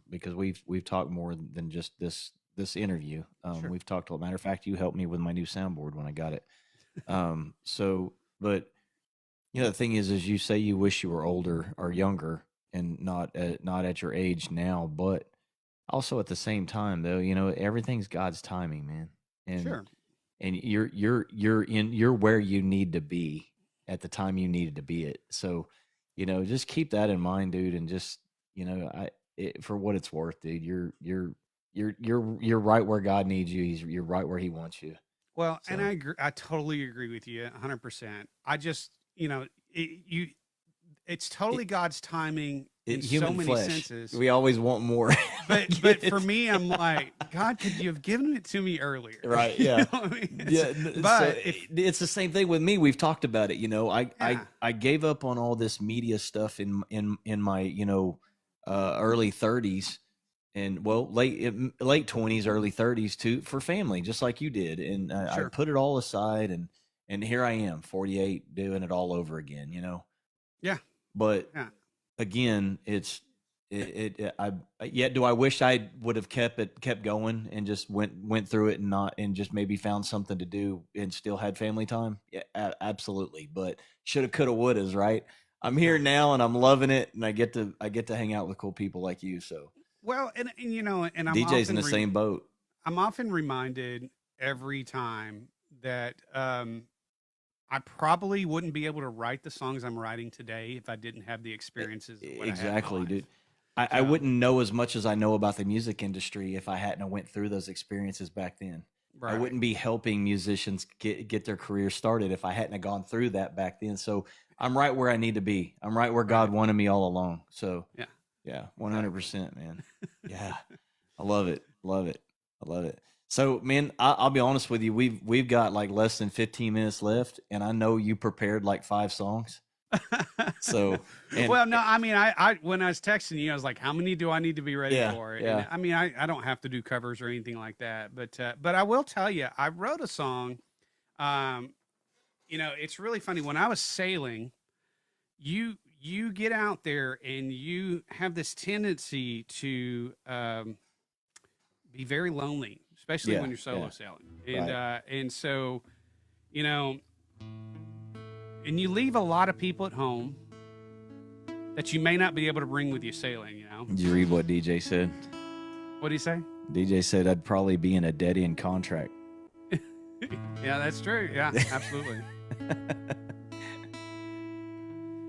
Speaker 1: because we've talked more than just this interview.
Speaker 2: Sure.
Speaker 1: We've talked. Matter of fact, you helped me with my new soundboard when I got it. So, but the thing is you say you wish you were older or younger, and not at your age now, but also at the same time, though, everything's God's timing, man, and
Speaker 2: Sure.
Speaker 1: and you're where you need to be at the time you needed to be it. So, just keep that in mind, dude, and just for what it's worth, dude, you're right where God needs you. You're right where He wants you.
Speaker 2: Well, and I
Speaker 1: So
Speaker 2: agree. I totally agree with you 100%. I just, you know, it's
Speaker 1: it,
Speaker 2: totally God's timing in so
Speaker 1: human
Speaker 2: many
Speaker 1: flesh,
Speaker 2: senses.
Speaker 1: we always want more. I get
Speaker 2: But for
Speaker 1: it.
Speaker 2: me, I'm like, God, could you have given it to me earlier?
Speaker 1: Right?
Speaker 2: You
Speaker 1: Yeah.
Speaker 2: know what I mean?
Speaker 1: Yeah, so
Speaker 2: But if
Speaker 1: it's the same thing with me. We've talked about it. I
Speaker 2: yeah,
Speaker 1: gave up on all this media stuff in my early 30s, and well, late 20s, early 30s too, for family, just like you did. And I
Speaker 2: Sure.
Speaker 1: put it all aside, and here I am, 48, doing it all over again.
Speaker 2: Yeah.
Speaker 1: But
Speaker 2: Yeah.
Speaker 1: again, I yet do I wish I would have kept going and just went through it, and just maybe found something to do and still had family time. Yeah, absolutely. But shoulda, coulda, wouldas, right? I'm here now and I'm loving it, and I get to hang out with cool people like you. So
Speaker 2: Well, and and
Speaker 1: DJ's in the same boat.
Speaker 2: I'm often reminded every time that I probably wouldn't be able to write the songs I'm writing today if I didn't have the experiences of what I had in
Speaker 1: Exactly,
Speaker 2: my life.
Speaker 1: dude. I
Speaker 2: So,
Speaker 1: wouldn't know as much as I know about the music industry if I hadn't went through those experiences back then. I
Speaker 2: right.
Speaker 1: wouldn't be helping musicians get their career started if I hadn't gone through that back then. So I'm right where I need to be. I'm right where God
Speaker 2: Right.
Speaker 1: wanted me all along. So
Speaker 2: Yeah.
Speaker 1: yeah,
Speaker 2: Exactly.
Speaker 1: 100%, man. Yeah, I love it, love it, I love it. So, man, I'll be honest with you. We've got like less than 15 minutes left, and I know you prepared like 5 songs. So, and
Speaker 2: Well, no, I mean, I when I was texting you, I was like, how many do I need to be ready
Speaker 1: yeah,
Speaker 2: for? And
Speaker 1: yeah.
Speaker 2: I mean, I don't have to do covers or anything like that, but I will tell you, I wrote a song. Um, it's really funny. When I was sailing, you get out there and you have this tendency to be very lonely, especially
Speaker 1: Yeah,
Speaker 2: when you're solo
Speaker 1: yeah,
Speaker 2: sailing.
Speaker 1: right.
Speaker 2: And so, you know, and you leave a lot of people at home that you may not be able to bring with you sailing.
Speaker 1: Did you read what DJ said?
Speaker 2: What do you say?
Speaker 1: DJ said I'd probably be in a dead end contract.
Speaker 2: Yeah, that's true. Yeah, absolutely.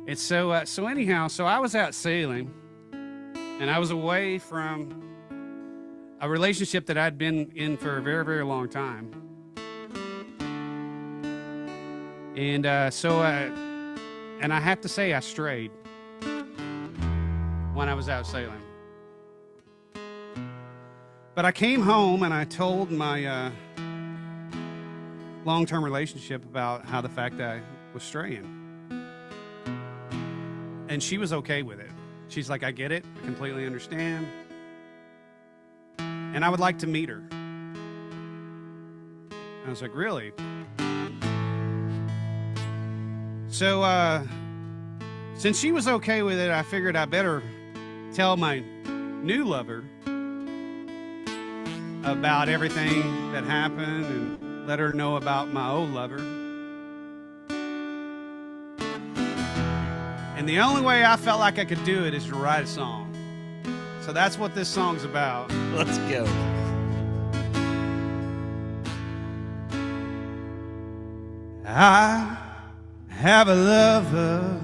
Speaker 2: And so anyhow, so I was out sailing, and I was away from a relationship that I'd been in for a very, very long time. And and I have to say, I strayed when I was out sailing. But I came home and I told my long-term relationship about how the fact that I was straying. And she was okay with it. She's like, I get it. I completely understand. And I would like to meet her. I was like, really? So, since she was okay with it, I figured I better tell my new lover about everything that happened and let her know about my old lover. And the only way I felt like I could do it is to write a song. So that's what this song's about.
Speaker 1: Let's go.
Speaker 2: I have a lover,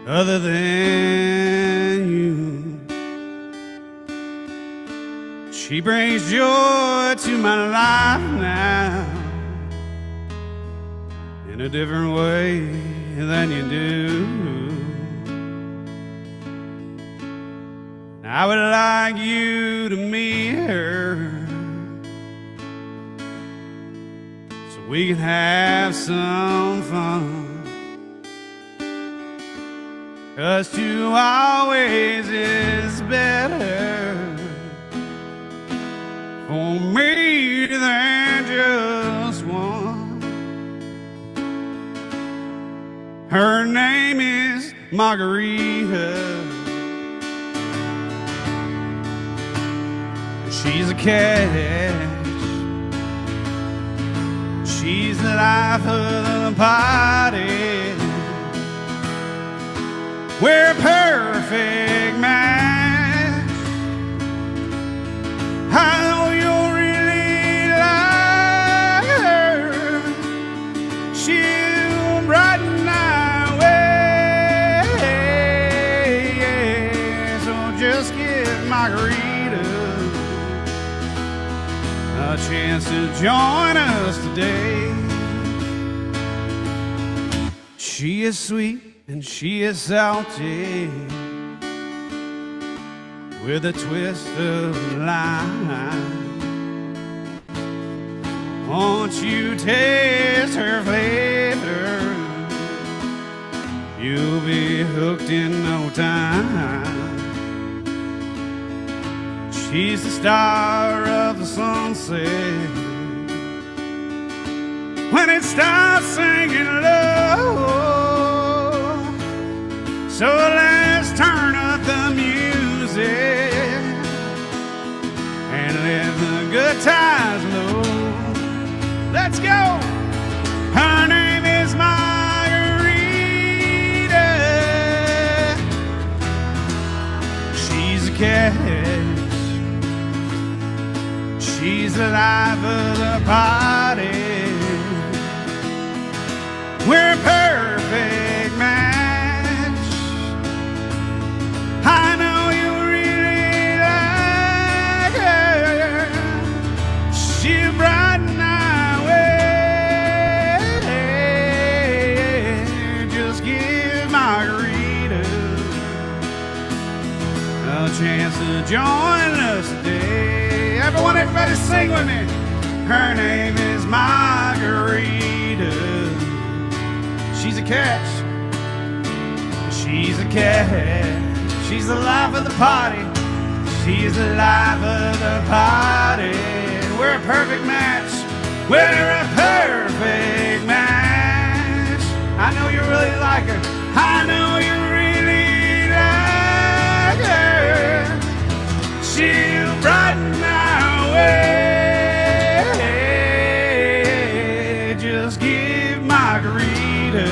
Speaker 2: other than you. She brings joy to my life now in a different way than you do. I would like you to meet her so we can have some fun. 'Cause two always is better for me than just one. Her name is Margarita. She's a catch. She's the life of the party. We're a perfect match. I know you'll really like her. She'll brighten our way. Yeah. So just give Margarita a chance to join us today. She is sweet and she is salty with a twist of lime. Won't you taste her flavor? You'll be hooked in no time. She's the star of the sunset. When it starts singing low, so let's turn up the music and let the good times flow. Let's go. Her name is Margarita. She's a catch. She's the life of the party. We're a perfect match. I know you really like her. She'll brighten our way. Just give Margarita a chance to join us today. Everybody sing with me. Her name is Margarita. She's a catch. She's a catch. She's the life of the party. She's the life of the party. We're a perfect match. We're a perfect match. I know you really like her. I know you really like her. She'll brighten our way. Just give Margarita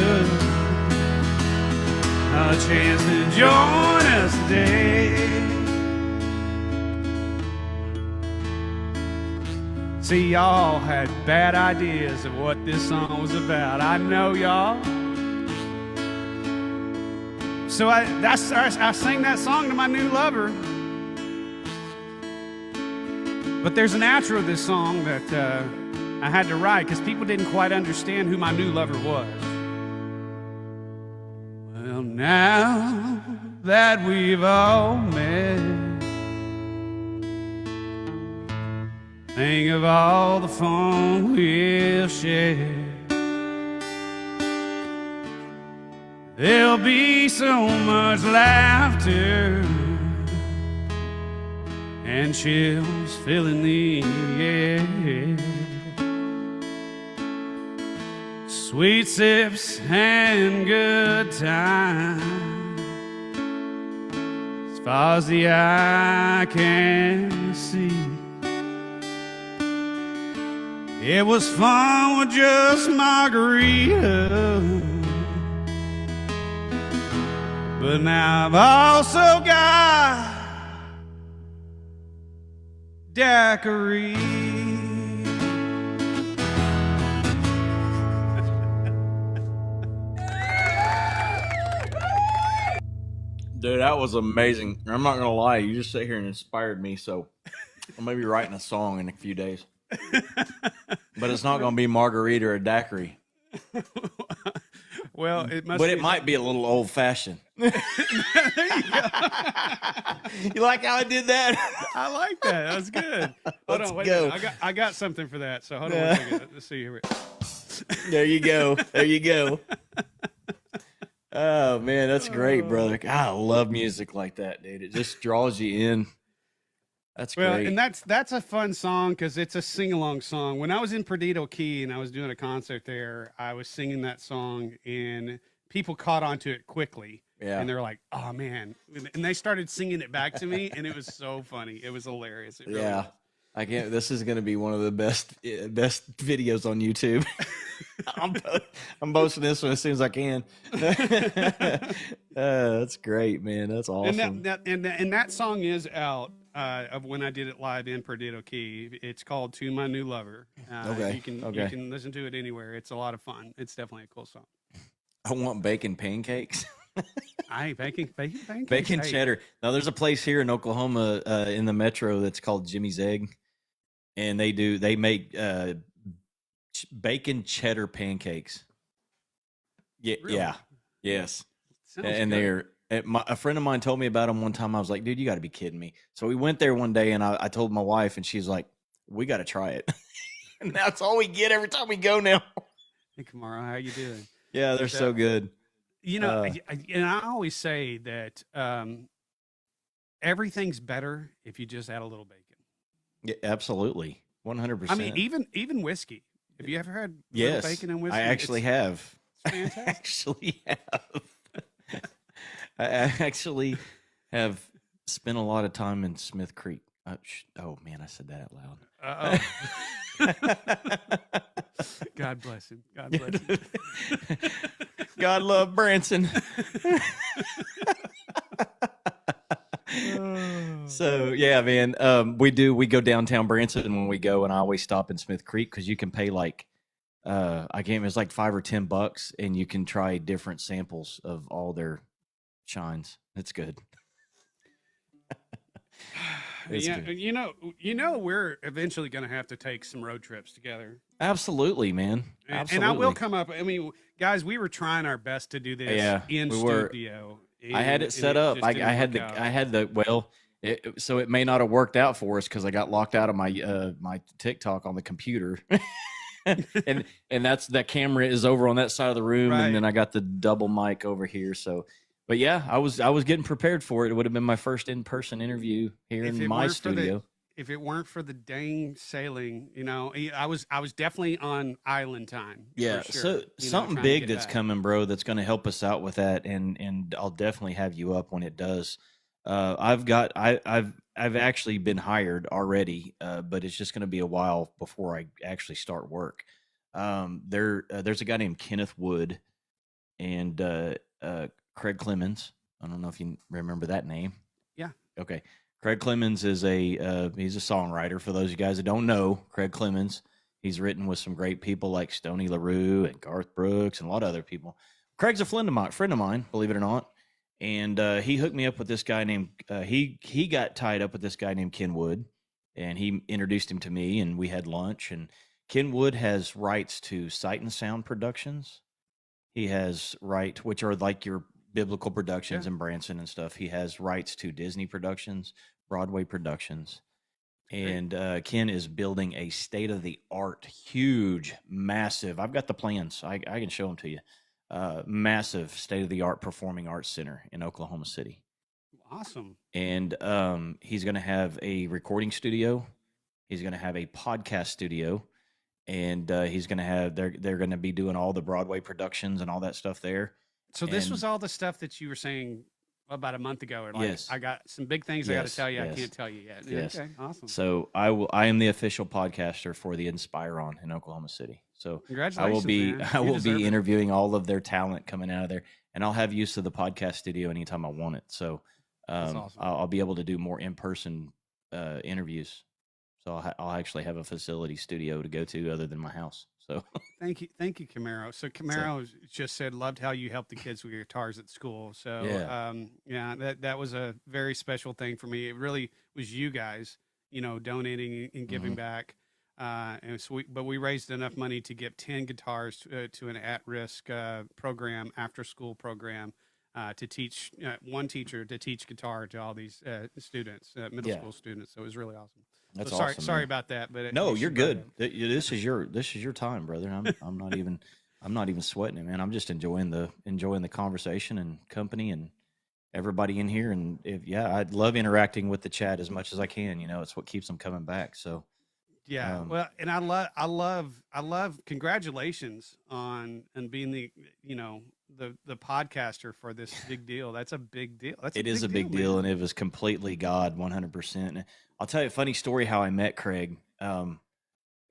Speaker 2: a chance to join us today. See, y'all had bad ideas of what this song was about. I know y'all. So I sang that song to my new lover. But there's an outro of this song that I had to write because people didn't quite understand who my new lover was. Well, now that we've all met, think of all the fun we'll share. There'll be so much laughter and chills filling the air. Sweet sips and good times, as far as the eye can see. It was fun with just Margarita, but now I've also got daiquiri.
Speaker 1: Dude, that was amazing. I'm not gonna lie, you just sit here and inspired me. So I'm maybe writing a song in a few days, but it's not gonna be Margarita or daiquiri.
Speaker 2: Well, it must.
Speaker 1: But
Speaker 2: be
Speaker 1: it might be a little old fashioned. You like how I did that?
Speaker 2: I like that. That was good. Hold
Speaker 1: Let's
Speaker 2: on, wait
Speaker 1: go.
Speaker 2: a minute. I got something for that. So hold on one second. Let's see here.
Speaker 1: There you go. There you go. Oh man, that's great, brother. God, I love music like that, dude. It just draws you in. That's
Speaker 2: Well,
Speaker 1: great.
Speaker 2: and that's a fun song because it's a sing-along song. When I was in Perdido Key and I was doing a concert there, I was singing that song and people caught on to it quickly.
Speaker 1: Yeah.
Speaker 2: And they're like, oh man. And they started singing it back to me and it was so funny. It was hilarious. It really
Speaker 1: Yeah.
Speaker 2: was.
Speaker 1: I can't. This is going to be one of the best videos on YouTube. I'm posting this one as soon as I can. That's great, man. That's awesome.
Speaker 2: And that song is out of when I did it live in Perdido Key. It's called "To My New Lover."
Speaker 1: Okay.
Speaker 2: You can listen to it anywhere. It's a lot of fun. It's definitely a cool song.
Speaker 1: I want bacon pancakes.
Speaker 2: Bacon pancakes.
Speaker 1: Bacon
Speaker 2: Hey.
Speaker 1: cheddar. Now there's a place here in Oklahoma in the metro that's called Jimmy's Egg, and they make bacon cheddar pancakes. Yeah,
Speaker 2: Really?
Speaker 1: yeah, yes.
Speaker 2: Sounds
Speaker 1: And
Speaker 2: good.
Speaker 1: a friend of mine told me about them one time. I was like, dude, you got to be kidding me. So we went there one day, and I told my wife, and she's like, we got to try it. And that's all we get every time we go now.
Speaker 2: Hey, Kamara, how you doing?
Speaker 1: Yeah, they're so good.
Speaker 2: You know, and I always say that everything's better if you just add a little bacon.
Speaker 1: Yeah, absolutely. 100%.
Speaker 2: I mean, even whiskey. Have you ever had
Speaker 1: yes,
Speaker 2: bacon and whiskey?
Speaker 1: I actually have.
Speaker 2: It's fantastic.
Speaker 1: I actually have. I actually have spent a lot of time in Smith Creek. Oh man, I said that out
Speaker 2: loud. God bless him. God bless him.
Speaker 1: God love Branson. So yeah, man. We go downtown Branson when we go, and I always stop in Smith Creek because you can pay like I can't. It's like $5 or $10, and you can try different samples of all their shines. It's good.
Speaker 2: Yeah, good. You know, we're eventually going to have to take some road trips together.
Speaker 1: Absolutely, man. Absolutely.
Speaker 2: And I will come up. I mean, guys, we were trying our best to do this in studio.
Speaker 1: I had it set up. I had the well. So it may not have worked out for us because I got locked out of my my TikTok on the computer. and that's that camera is over on that side of the room, right. And then I got the double mic over here. So, but yeah, I was getting prepared for it. It would have been my first in-person interview here in my studio.
Speaker 2: If it weren't for the dang sailing, you know, I was definitely on island time.
Speaker 1: Yeah,
Speaker 2: for sure,
Speaker 1: so something big that's coming, bro. That's going to help us out with that, and I'll definitely have you up when it does. I've actually been hired already, but it's just going to be a while before I actually start work. There's a guy named Kenneth Wood and Craig Clemens. I don't know if you remember that name.
Speaker 2: Yeah.
Speaker 1: Okay. Craig Clemens is he's a songwriter. For those of you guys that don't know, Craig Clemens, he's written with some great people like Stoney LaRue and Garth Brooks and a lot of other people. Craig's a friend of mine, believe it or not. And he hooked me up with this guy named he got tied up with this guy named Ken Wood, and he introduced him to me, and we had lunch. And Ken Wood has rights to Sight and Sound Productions. He has which are like your biblical productions in Branson and stuff. He has rights to Disney Productions, Broadway Productions, and Ken is building a state-of-the-art, huge, massive. I've got the plans. I can show them to you. Massive state-of-the-art performing arts center in Oklahoma City.
Speaker 2: Awesome.
Speaker 1: And he's going to have a recording studio. He's going to have a podcast studio, and he's going to have they're going to be doing all the Broadway productions and all that stuff there.
Speaker 2: So this was all the stuff that you were saying about a month ago. Like,
Speaker 1: yes.
Speaker 2: I got some big things I got to tell you. Yes. I can't tell you yet.
Speaker 1: Yes.
Speaker 2: Okay, awesome.
Speaker 1: So I am the official podcaster for the Inspiron in Oklahoma City. So
Speaker 2: congratulations,
Speaker 1: I will be interviewing all of their talent coming out of there, and I'll have use of the podcast studio anytime I want it. So awesome. I'll be able to do more in-person interviews. So I'll actually have a facility studio to go to other than my house. So
Speaker 2: thank you, Camaro. So Camaro just said loved how you helped the kids with guitars at school. So that was a very special thing for me. It really was you guys, donating and giving back. And so we raised enough money to give 10 guitars to an at-risk program, after-school program, to teach one teacher to teach guitar to all these students, middle school students. So it was really awesome.
Speaker 1: That's
Speaker 2: so
Speaker 1: awesome.
Speaker 2: Sorry about that, but
Speaker 1: no, you're good. This is your time, brother. I'm not even sweating it, man. I'm just enjoying the conversation and company and everybody in here. And I'd love interacting with the chat as much as I can. It's what keeps them coming back. So.
Speaker 2: Yeah, well, and I love. Congratulations on being the podcaster for this big deal. That's a big deal.
Speaker 1: It is a big deal, and it was completely God, 100%. I'll tell you a funny story how I met Craig, and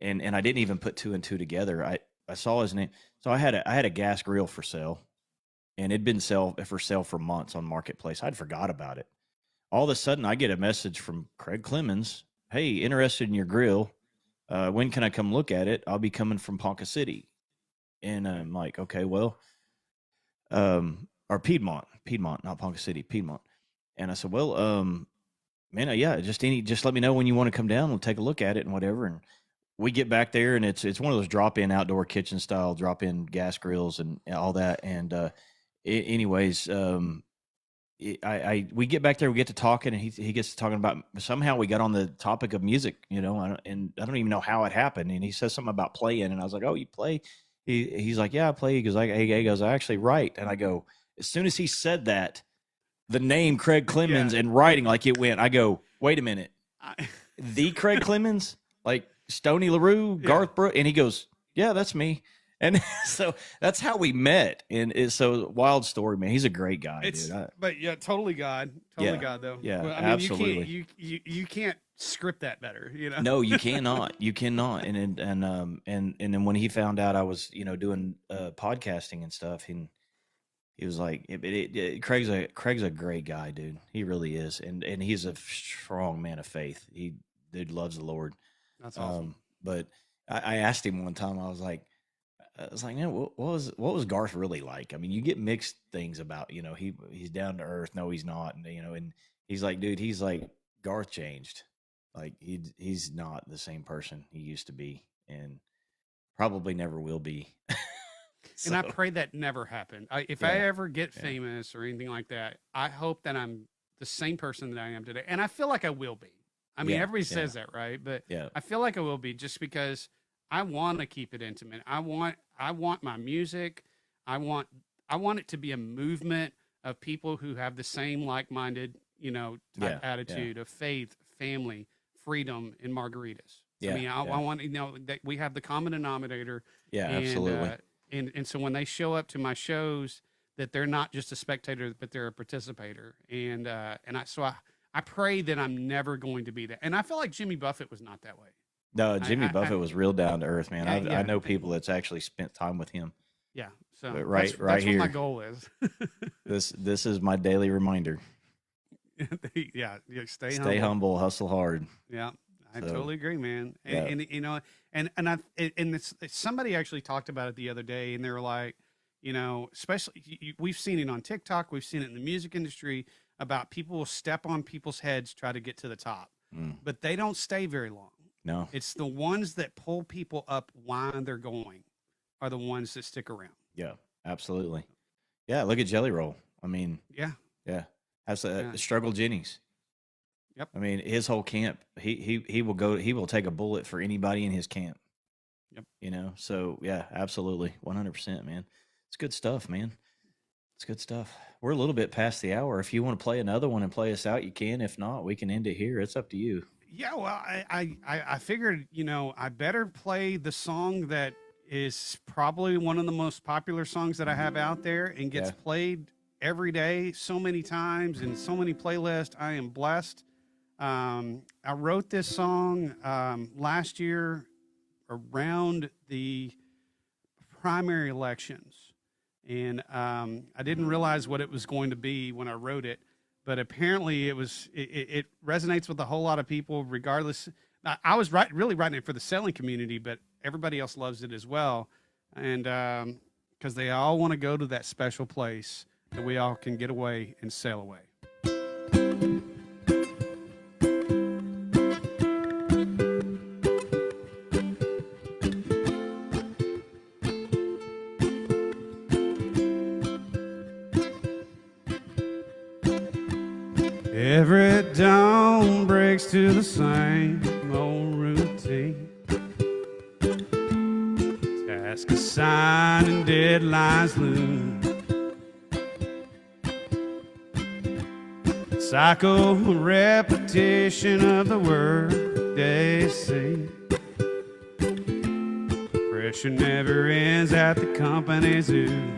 Speaker 1: I didn't even put two and two together. I saw his name, so I had a gas grill for sale, and it'd been for sale for months on Marketplace. I'd forgot about it. All of a sudden, I get a message from Craig Clemens. Hey, interested in your grill? When can I come look at it? I'll be coming from Ponca City. And I'm like, okay, well, or Piedmont, not Ponca City, Piedmont. And I said, well, man, just let me know when you want to come down. We'll take a look at it and whatever. And we get back there, and it's one of those drop-in outdoor kitchen style, drop-in gas grills and all that. And anyways, we get back there, we get to talking, and he gets to talking about, somehow we got on the topic of music, and I don't even know how it happened. And he says something about playing, and I was like, "Oh, you play?" He's like, "Yeah, I play." He goes, he goes, "I actually write." And I go, as soon as he said that, the name Craig Clemens and writing, like it went, I go, "Wait a minute, the Craig Clemens, like Stoney LaRue, Garth Brooks?" And he goes, "Yeah, that's me." And so that's how we met. And it's so wild story, man. He's a great guy, dude.
Speaker 2: But yeah, totally God though.
Speaker 1: Yeah,
Speaker 2: well, I mean,
Speaker 1: absolutely.
Speaker 2: You can't script that better,
Speaker 1: No, you cannot. You cannot. And then when he found out I was, doing podcasting and stuff, he was like, Craig's a great guy, dude. He really is, and he's a strong man of faith. He loves the Lord.
Speaker 2: That's awesome.
Speaker 1: But I asked him one time. I was like, man, what was Garth really like? I mean, you get mixed things about, he's down to earth. No, he's not. And, and he's like, dude, he's like, Garth changed. Like he's not the same person he used to be, and probably never will be.
Speaker 2: So, and I pray that never happened. If I ever get famous or anything like that, I hope that I'm the same person that I am today. And I feel like I will be. I mean, everybody says that, right? But I feel like I will be, just because I want to keep it intimate. I want my music. I want it to be a movement of people who have the same like-minded, type attitude of faith, family, freedom, and margaritas. I mean, I want, that we have the common denominator.
Speaker 1: Yeah, absolutely.
Speaker 2: And so when they show up to my shows, that they're not just a spectator, but they're a participator. And I pray that I'm never going to be that. And I feel like Jimmy Buffett was not that way.
Speaker 1: No, Jimmy Buffett was real down to earth, man. I know people that's actually spent time with him.
Speaker 2: Yeah. So
Speaker 1: that's
Speaker 2: what
Speaker 1: here,
Speaker 2: my goal is.
Speaker 1: This is my daily reminder.
Speaker 2: Stay
Speaker 1: humble, hustle hard.
Speaker 2: Yeah. I totally agree, man. And somebody actually talked about it the other day, and they were like, especially we've seen it on TikTok, we've seen it in the music industry, about people will step on people's heads, try to get to the top, but they don't stay very long.
Speaker 1: No,
Speaker 2: it's the ones that pull people up while they're going are the ones that stick around.
Speaker 1: Yeah, absolutely. Yeah, look at Jelly Roll. I mean, yeah. That's Struggle Jennings.
Speaker 2: Yep.
Speaker 1: I mean, his whole camp, he will take a bullet for anybody in his camp.
Speaker 2: Yep.
Speaker 1: So yeah, absolutely. 100%, man. It's good stuff, man. It's good stuff. We're a little bit past the hour. If you want to play another one and play us out, you can. If not, we can end it here. It's up to you.
Speaker 2: Yeah. Well, I figured, I better play the song that is probably one of the most popular songs that I have out there and gets played every day so many times in so many playlists. I am blessed. I wrote this song last year around the primary elections, and I didn't realize what it was going to be when I wrote it, but apparently it resonates with a whole lot of people, regardless. I was really writing it for the selling community, but everybody else loves it as well, and because they all want to go to that special place that we all can get away and sail away. Every dawn breaks to the same old routine. Task assigned and deadlines loom. Cycle repetition of the word they see. Pressure never ends at the company zoo.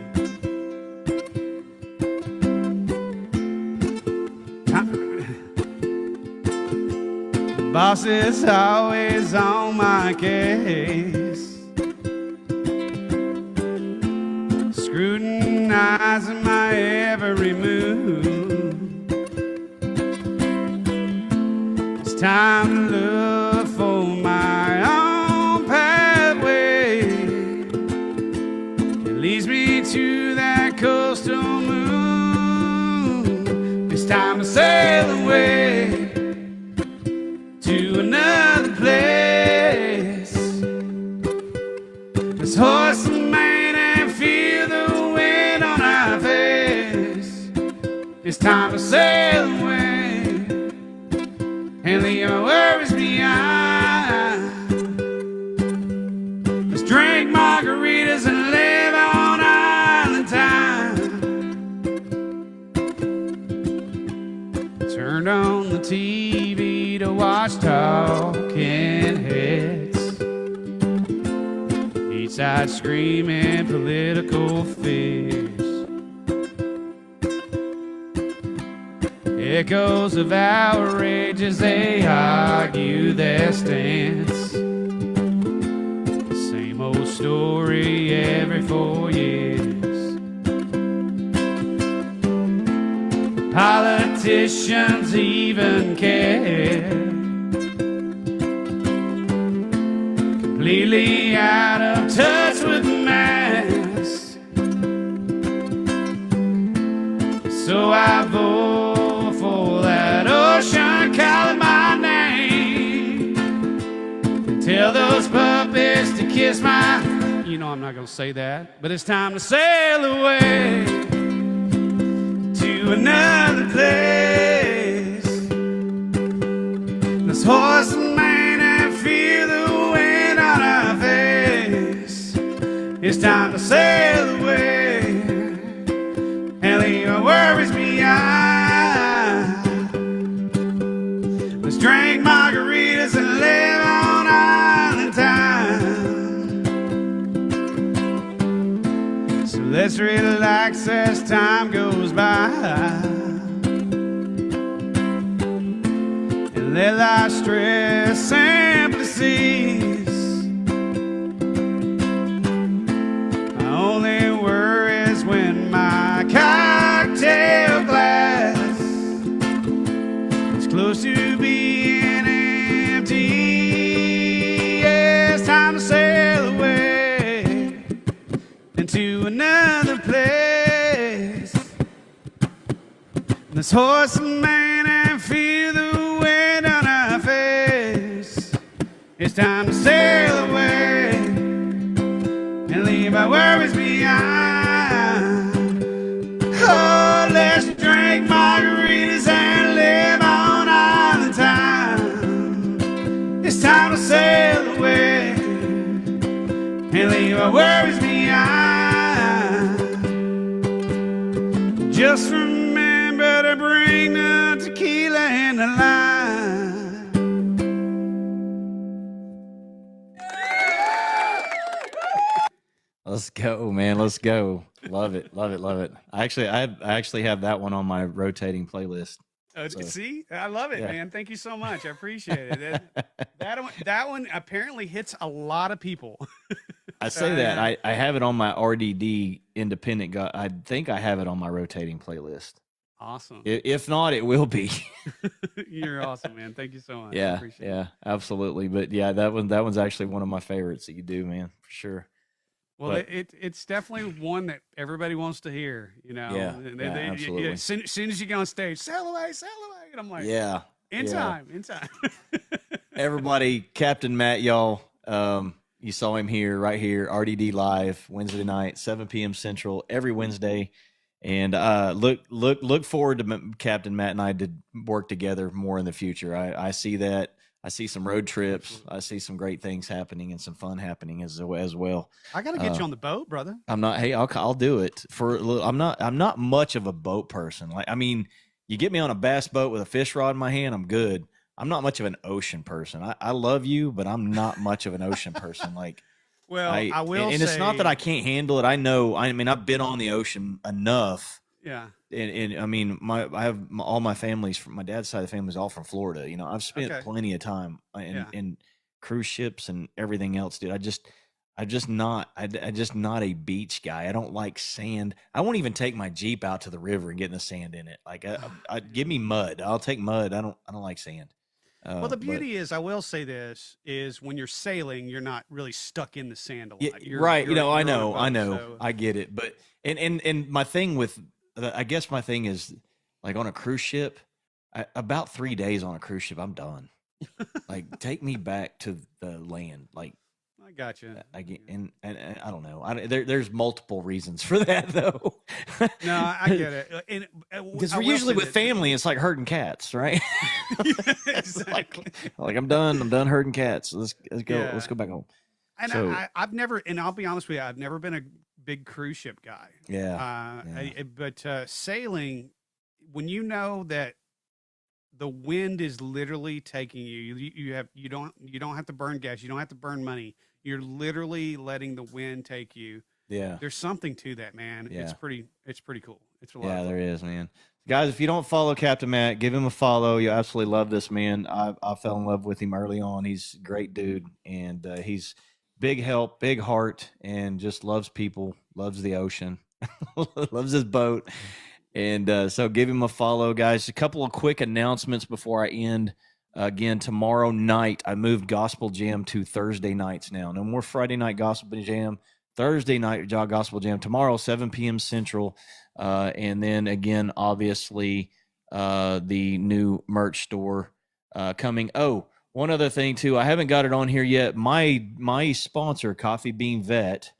Speaker 2: Boss is always on my case, scrutinizing my every move. It's time to look for my own pathway. It leads me to that coastal moon. It's time to sail away to another place. Let's horse and man and feel the wind on our face. It's time to sail away and leave my worries behind. Let's drink margaritas and live on island time. Turned on the TV to watch talking heads, each side screaming political fears. Echoes of outrage as they argue their stance. Same old story every 4 years. Politicians even care. Completely out of touch with the mass. So I vote for that ocean calling my name. Tell those puppets to kiss my... You know I'm not gonna say that, but it's time to sail away to another place. Let's horse and man and feel the wind on our face. It's time to sail away and leave our worries behind. Let's drink margaritas and live on island time. So let's relax as time goes by and let life stress simply cease. My only worry is when my cocktail glass is close to being empty. Yeah, it's time to sail away into another place. Let's horse and man and feel the wind on our face. It's time to sail away and leave our worries behind. Oh, let's drink margaritas and live on island time. It's time to sail away and leave our worries behind. Just remember to bring the tequila and the lime.
Speaker 1: Let's go, man. Let's go. Love it. Love it. Love it. I actually have that one on my rotating playlist. So,
Speaker 2: See, I love it,
Speaker 1: yeah.
Speaker 2: man. Thank you so much. I appreciate it. That one apparently hits a lot of people.
Speaker 1: I say that I have it on my RDD independent. I think I have it on my rotating playlist.
Speaker 2: Awesome.
Speaker 1: If not, it will be.
Speaker 2: You're awesome, man. Thank you so much. I
Speaker 1: Yeah,
Speaker 2: appreciate
Speaker 1: yeah, absolutely. But yeah, that one's actually one of my favorites that you do, man, for sure.
Speaker 2: Well,
Speaker 1: But-
Speaker 2: it's definitely one that everybody wants to hear, you know.
Speaker 1: Yeah,
Speaker 2: And
Speaker 1: yeah, absolutely.
Speaker 2: As soon as you get on stage, sail away, and I'm like,
Speaker 1: Yeah,
Speaker 2: in
Speaker 1: yeah.
Speaker 2: time.
Speaker 1: Everybody, Captain Matt, y'all. You saw him here, right here, RDD Live, Wednesday night, 7 p.m. Central, every Wednesday. And look forward to Captain Matt and I to work together more in the future. I see that. I see some road trips. I see some great things happening and some fun happening as well.
Speaker 2: I got to get you on the boat, brother.
Speaker 1: I'm not. Hey, I'll do it for a little. I'm not much of a boat person. Like, I mean, you get me on a bass boat with a fish rod in my hand, I'm good. I'm not much of an ocean person. I love you, but I'm not much of an ocean person. Like,
Speaker 2: Well, I will
Speaker 1: and
Speaker 2: say,
Speaker 1: it's not that I can't handle it. I know. I mean, I've been on the ocean enough.
Speaker 2: Yeah.
Speaker 1: And I mean, I have all my family's from my dad's side of the family is all from Florida. You know, I've spent
Speaker 2: Okay.
Speaker 1: plenty of time
Speaker 2: Yeah.
Speaker 1: in cruise ships and everything else, dude. I'm just not a beach guy. I don't like sand. I won't even take my Jeep out to the river and get in the sand in it. Like, give me mud. I'll take mud. I don't like sand.
Speaker 2: Well, the
Speaker 1: But-
Speaker 2: beauty is, I will say this, is when you're sailing, you're not really stuck in the sand a lot.
Speaker 1: Yeah,
Speaker 2: You're-
Speaker 1: right.
Speaker 2: you're-
Speaker 1: I
Speaker 2: you're on a
Speaker 1: know,
Speaker 2: boat, so-
Speaker 1: I get it. But and my thing with, I guess my thing is, like, on a cruise ship, about 3 days on a cruise ship, I'm done. Like, take me back to the land. Like,
Speaker 2: I got you.
Speaker 1: And I don't know. There's multiple reasons for that though.
Speaker 2: No, I get it.
Speaker 1: Because we're usually with family, it's like herding cats, right?
Speaker 2: Exactly.
Speaker 1: like I'm done herding cats. Let's go.
Speaker 2: Yeah.
Speaker 1: Let's go back home.
Speaker 2: And
Speaker 1: So-
Speaker 2: I've never, and I'll be honest with you, I've never been a big cruise ship guy.
Speaker 1: Yeah.
Speaker 2: But sailing, when you know that the wind is literally taking you don't have to burn gas, you don't have to burn money. You're literally letting the wind take you.
Speaker 1: Yeah.
Speaker 2: There's something to that, man.
Speaker 1: Yeah.
Speaker 2: It's pretty cool. It's a lot.
Speaker 1: Yeah,
Speaker 2: of fun.
Speaker 1: there is, man. Guys, if you don't follow Captain Matt, give him a follow. You absolutely love this man. I fell in love with him early on. He's a great dude, and he's big help, big heart, and just loves people, loves the ocean, loves his boat. And so give him a follow, guys. A couple of quick announcements before I end. Again, tomorrow night, I moved Gospel Jam to Thursday nights now. No more Friday night Gospel Jam. Thursday night Gospel Jam. Tomorrow, 7 p.m. Central. And then again, obviously, the new merch store coming. Oh, one other thing too. I haven't got it on here yet. My sponsor, Coffee Bean Vet,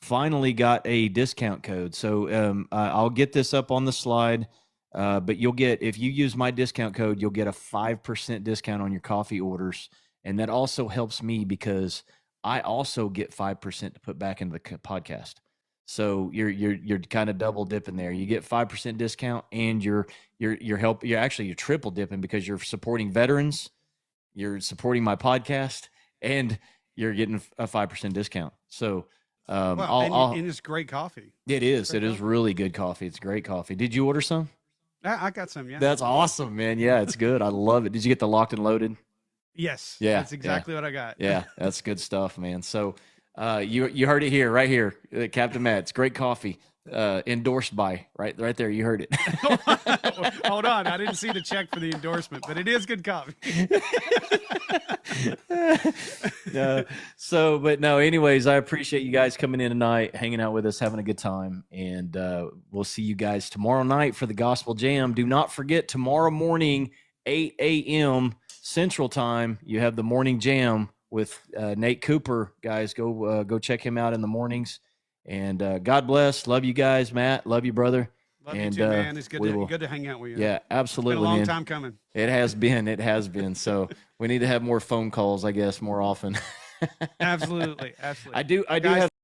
Speaker 1: finally got a discount code. So I'll get this up on the slide. But you'll get, if you use my discount code, you'll get a 5% discount on your coffee orders. And that also helps me because I also get 5% to put back into the podcast. So you're kind of double dipping there. You get 5% discount and you're triple dipping because you're supporting veterans, you're supporting my podcast, and you're getting a 5% discount. So
Speaker 2: and it's great coffee.
Speaker 1: It is. It is really good coffee. It's great coffee. Did you order some?
Speaker 2: I got some, yeah.
Speaker 1: That's awesome, man. Yeah, it's good. I love it. Did you get the Locked and Loaded?
Speaker 2: Yes.
Speaker 1: Yeah.
Speaker 2: That's exactly what I got.
Speaker 1: Yeah, that's good stuff, man. So you heard it here, right here, Captain Matt. It's great coffee. Endorsed by right there. You heard it.
Speaker 2: Hold on, I didn't see the check for the endorsement, but it is good coffee.
Speaker 1: But no. Anyways, I appreciate you guys coming in tonight, hanging out with us, having a good time, and we'll see you guys tomorrow night for the Gospel Jam. Do not forget tomorrow morning, 8 a.m. Central Time. You have the morning jam with Nate Cooper. Guys, go check him out in the mornings. And God bless. Love you guys, Matt. Love you, brother.
Speaker 2: Love you too, man. It's good to hang out with you.
Speaker 1: Yeah, absolutely.
Speaker 2: It's been a long
Speaker 1: man.
Speaker 2: time coming.
Speaker 1: It has been. It has been. So we need to have more phone calls, I guess, more often.
Speaker 2: Absolutely.
Speaker 1: I do
Speaker 2: Guys,
Speaker 1: have